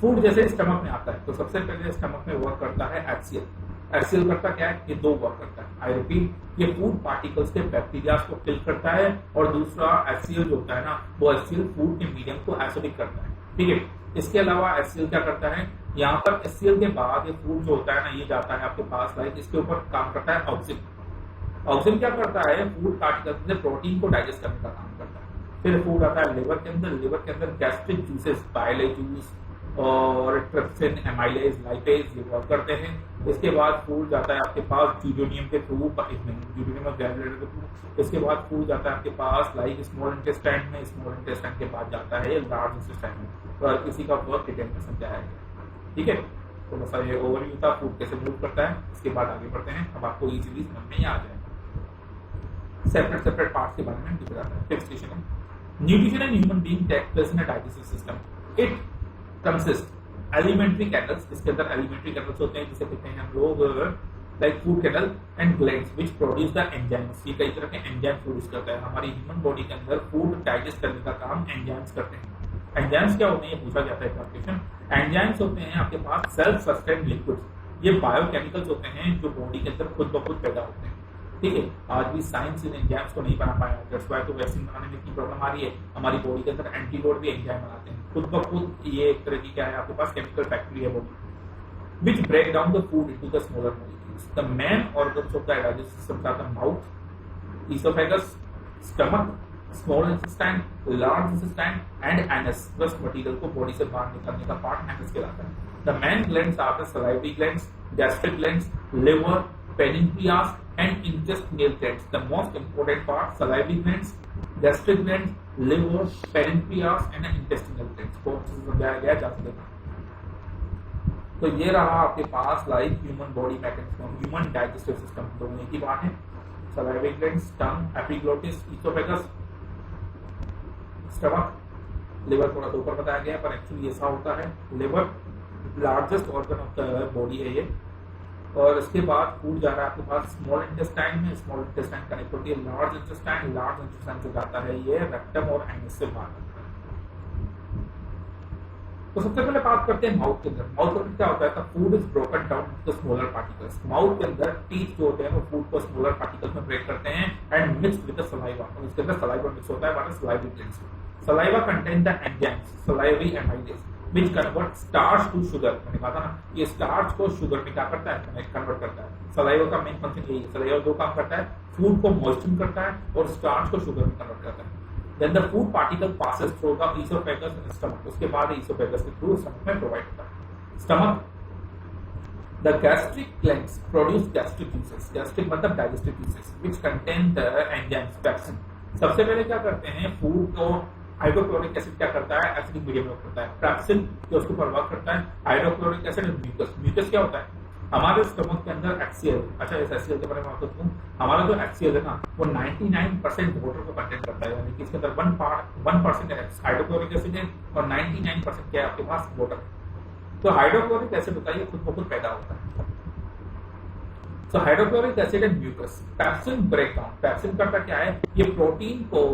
फूड जैसे स्टमक में आता है तो सबसे पहले स्टमक में वर्क करता है HCl। HCl करता क्या है, ये 2 वर्क करता है। आई रिपीट, ये फूड पार्टिकल्स के बैक्टीरिया को किल करता है, और दूसरा HCl जो होता है ना, वो HCl फूड के मीडियम को एसिडिक करता है, ठीक है। इसके अलावा HCl क्या करता है, यहाँ पर HCl के बाद ये फूड जो होता है ना, ये जाता है आपके पास, लाइक इसके ऊपर काम करता है ऑक्सिन। ऑक्सिन क्या करता है, फूड पार्टिकल्स में प्रोटीन को डाइजेस्ट करने का काम करता है। फिर फूड आता है लिवर के अंदर, लिवर के अंदर गैस्ट्रिक जूसेस, बाइलेज जूस और ट्रिप्सिन, एमाइलेज, लाइपेज ये वर्क करते हैं। इसके बाद फूड जाता है आपके पास ड्यूडेनियम के थ्रू, ड्यूडेनियम और गैलब्लैडर के थ्रू। इसके बाद फूड जाता है आपके पास लाइक स्मॉल इंटेस्टाइन में, स्मॉल इंटेस्टाइन के बाद जाता है लार्ज इंटेस्टाइन में, और किसी का वर्क डिटेल में समझाया गया, ठीक है। तो बस ये ओवरव्यू था फूड कैसे मूव करता है। इसके बाद आगे बढ़ते हैं, अब आपको इजीली समझ में ही आ जाएगा। सेपरेट पार्ट्स के बारे में दिख रहा है। फिफ्थ स्टेशन है nutrition and human being take place in a digestive system. It consist alimentary canals, इसके अंदर एलिमेंट्री कैनल्स होते हैं जिसे कहते हैं हम लोग like food canal, and glands which produce the enzymes. ये कई तरह के एंजाइम प्रोड्यूस करता है। हमारी ह्यूमन बॉडी के अंदर फूड डाइजेस्ट करने का काम एंजाइम्स करते हैं। एंजाइम्स क्या होते हैं, ये पूछा जाता है क्वेश्चन। एंजाइम्स होते हैं आपके पास सेल्फ सस्टेन्ड लिक्विड्स, ये बायोकेमिकल्स होते हैं जो बॉडी के अंदर खुद ब खुद पैदा होते हैं। ठीक है, आज भी साइंस इन एंजाइम्स को नहीं बना पाया, दैट्स व्हाई तो वैक्सीन बनाने में इतनी प्रॉब्लम आ रही है। हमारी बॉडी के अंदर एंटीडोट भी एंजाइम बनाते हैं खुद ब खुद, ये एक तरह की क्या है, आपके पास केमिकल फैक्ट्री है body, which break down the food into the smaller molecules. The main organs of the digestive system are the mouth, esophagus, stomach, small intestine, large intestine, and anus. Waste material को body से बाहर निकालने का part anus कहलाता है. The main glands are the salivary glands, gastric glands, liver, pancreas, and intestinal glands. The most important part: salivary glands, gastric glands, liver, pancreas, and intestinal glands. बहुत समझाया गया जा सकता है। तो ये रहा आपके पास like human body mechanism, human digestive system, दोनों की बात है। Salivary glands, tongue, epiglottis, oesophagus, stomach, liver थोड़ा सा ऊपर बताया गया पर एक्चुअली ऐसा होता है। Liver largest organ of the body है ये, और इसके बाद फूड जा रहा है आपके पास स्मॉल इंटेस्टाइन में, स्मॉल इंटेस्टाइन कनेक्ट होती है लार्ज इंटेस्टाइन से जाता है ये रेक्टम और एनस से बाहर। तो सबसे पहले बात करते हैं माउथ के अंदर। माउथ के अंदर क्या होता है, food is broken down to smaller particles. Mouth के अंदर टीथ जो होते हैं वो फूड को स्मॉलर पार्टिकल्स में ब्रेक करते हैं and mix with the saliva, और उसके अंदर सलाइवा मिक्स होता है वाला salivary glands. Saliva contain the enzymes salivary amylase which convert starch to sugar. मैंने कहा था ना, ये स्टार्च को शुगर में क्या करता है, कन्वर्ट करता है। सलाइवा का मेन फंक्शन यही है। सलाइवा दो काम करता है, फूड को मॉइस्चर करता है और स्टार्च को शुगर में कन्वर्ट करता है। Then the food particle passes through the esophagus and stomach. उसके बाद esophagus के through stomach में provide होता है। Stomach, the gastric glands produce gastric juices. Gastric मतलब digestive juices, which contain the enzymes pepsin. सबसे पहले क्या करते हैं, फूड को हाइड्रोक्लोरिक एसिड क्या करता है, एसिडिक मीडियम में करता है। पेप्सिन जो उसको प्रभाव करता है, हाइड्रोक्लोरिक एसिड और म्यूकस। म्यूकस क्या होता है, हमारे स्टमक के अंदर एक्सीएल, अच्छा इस एक्सीएल के बारे में आपको बताऊं, हमारा जो एक्सीएल है ना वो 99% वाटर को कंटेंट करता है, यानी कि इसके अंदर 1% हाइड्रोक्लोरिक एसिड है और 99% क्या है आपके पास वाटर। तो हाइड्रोक्लोरिक एसिड होता है ये खुद ब खुद पैदा होता है। So hydrochloric acid and mucus. Pepsin break down, pepsin करता क्या है, ये प्रोटीन को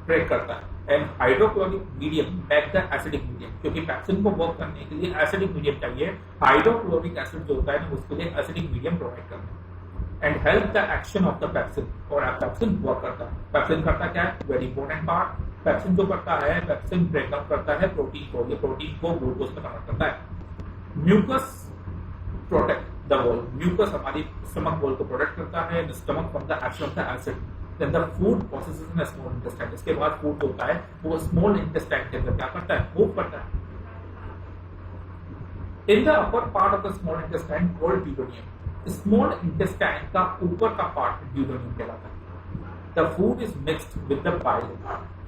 ब्रेक करता है and hydrochloric medium back the acidic medium, क्योंकि पेप्सिन को वर्क करने के लिए एसिडिक मीडियम चाहिए। हाइड्रोक्लोरिक एसिड जो होता है ना उसके लिए एसिडिक मीडियम प्रोवाइड करना and help the action of the pepsin, और पेप्सिन वर्क करता है। पेप्सिन करता क्या है, वेरी इंपॉर्टेंट पार्ट, पेप्सिन जो करता है, पेप्सिन ब्रेक डाउन करता है प्रोटीन को, ये प्रोटीन को ग्लूकोज में कन्वर्ट करता है। Mucus protect the wall, mucus हमारी स्टमक वॉल को प्रोटेक्ट करता है, stomach from the action of the acid. Then the food processes in a small intestine. इसके बाद फूड जो होता है वो स्मॉल इंटेस्टाइन के अंदर क्या करता है, मूव करता है। In the upper part of the small intestine called duodenum. Small intestine का ऊपर का पार्ट duodenum कहलाता है। The food is mixed with the bile.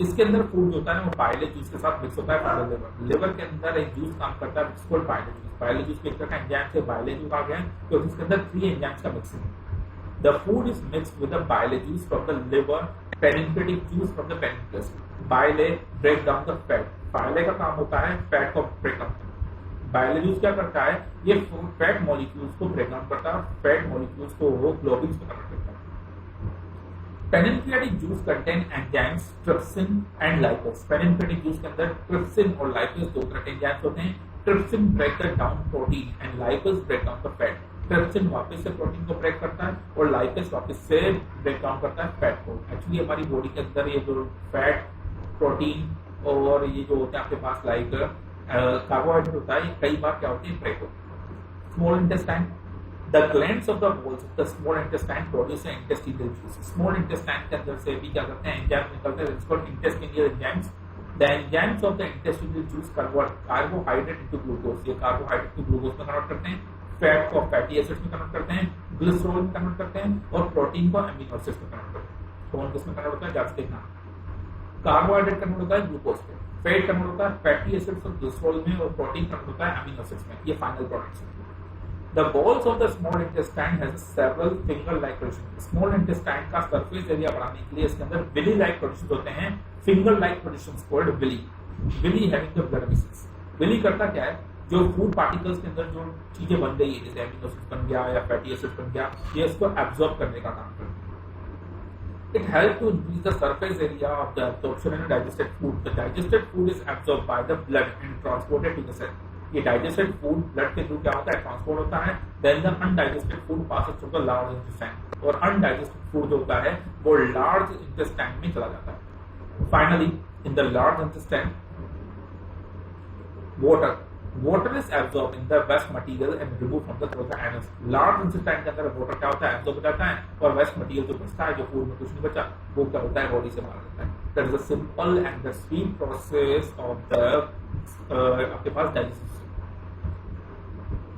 इसके अंदर फूड जो होता है वो बाइले जूस के साथ मिक्स होता है from the liver. लिवर के अंदर एक जूस काम करता है जिसको बाइले जूस। बाइले जूस के अंदर एंजाइम से बाइले जूस आ गया है क्योंकि इसके अंदर 3 एंजाइम्स का मिक्सिंग है। The food is mixed with the bile juice from the liver, pancreatic juice from the pancreas. Bile break down the fat. Bile का काम होता है फैट को ब्रेक डाउन करना। बाइले जूस क्या करता है, ये फैट मॉलिक्यूल्स को ब्रेक डाउन करता है, फैट मॉलिक्यूल्स को ग्लोबिन्स में कन्वर्ट करता है। Pancreatic juice contain enzymes trypsin and lipase. Pancreatic juice के अंदर ट्रिप्सिन और लाइपेज दो तरह के एंजाइम्स होते हैं। Trypsin break the down protein and lipase break down the fat. Trypsin वापस से प्रोटीन को ब्रेक करता है और लाइपेज वापस से ब्रेक डाउन करता है फैट को। एक्चुअली हमारी बॉडी के अंदर ये जो फैट, प्रोटीन और ये जो होते हैं आपके पास लाइक कार्बोहाइड्रेट होता है, ये कई बार क्या होते हैं, ब्रेक होते हैं। Small intestine, the glands of the walls of the small intestine produce intestinal juice. Small intestine के अंदर से भी क्या करते हैं, एंजाइम निकलते हैं, it's called intestinal enzymes. The enzymes of the intestinal juice convert carbohydrate into glucose. ये कार्बोहाइड्रेट को ग्लूकोज में कन्वर्ट करते हैं, फैट को फैटी एसिड्स में कन्वर्ट करते हैं, ग्लिसरॉल में कन्वर्ट करते हैं और प्रोटीन को अमीनो एसिड्स में कन्वर्ट करते हैं। कौन किसमें कन्वर्ट होता है, जांच देखना। कार्बोहाइड्रेट कन्वर्ट होता है ग्लूकोज पे, फैट कन्वर्ट होता है फैटी एसिड्स और ग्लिसरॉल में, और प्रोटीन कन्वर्ट होता है अमीनो एसिड्स में। ये फाइनल प्रोडक्ट्स हैं। The walls of the small intestine has several finger-like protrusions. Small intestine का surface area बढ़ाने के लिए इसके अंदर villi-like protrusions होते हैं, finger-like protrusions called villi. Villi having the blood vessels. Villi करता क्या है, जो फूड पार्टिकल्स के अंदर जो चीजें बन गई है, जैसे एमिनो एसिड बन गया या फैटी एसिड बन गया, ये इसको एब्जॉर्ब करने का काम करता है। It helps to increase the surface area of the absorption and digested food. The digested food is absorbed by the blood and transported to the cell. ये डाइजेस्टेड फूड ब्लड के थ्रू क्या होता है, ट्रांसपोर्ट होता है, then the undigested food passes through the large intestine, और undigested food जो होता है वो लार्ज इंटेस्टाइन में चला जाता है। Finally in the large intestine water is absorbed in the waste material and removed from the throat anus। Large intestine के अंदर वाटर क्या होता है, एब्जॉर्ब हो जाता है, और वेस्ट मटेरियल जो बचता है, जो फूड में कुछ नहीं बचा, वो क्या होता है, बॉडी से बाहर जाता है। That is the simple and the sweet process of the आपके पास डाइजेशन।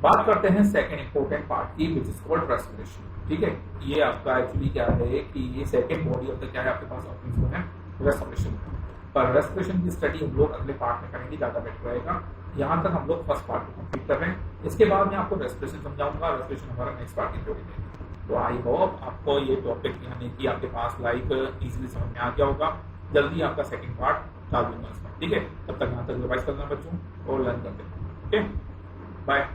बात करते हैं सेकंड इंपॉर्टेंट पार्ट की, विच इज कॉल्ड रेस्पिरेशन। ठीक है, ये आपका एक्चुअली क्या है कि ये सेकंड बॉडी ऑफ द क्या है आपके पास ऑर्गन्स है, रेस्पिरेशन। पर रेस्पिरेशन की स्टडी हम लोग अगले पार्ट में करेंगे, ज्यादा बेटर रहेगा। यहाँ तक हम लोग फर्स्ट पार्ट को कंप्लीट कर रहे हैं, इसके बाद मैं आपको रेस्पिरेशन समझाऊंगा। रेस्पिरेशन हमारा नेक्स्ट पार्ट की थ्योरी है। तो आई होप आपको ये टॉपिक यानी कि आपके पास लाइक इजीली समझ में आ गया होगा। जल्दी आपका सेकंड पार्ट डाल दूंगा इसमें। ठीक है, तब तक यहाँ तक रिवाइज करना बच्चों और लर्न करते हैं। Okay, bye.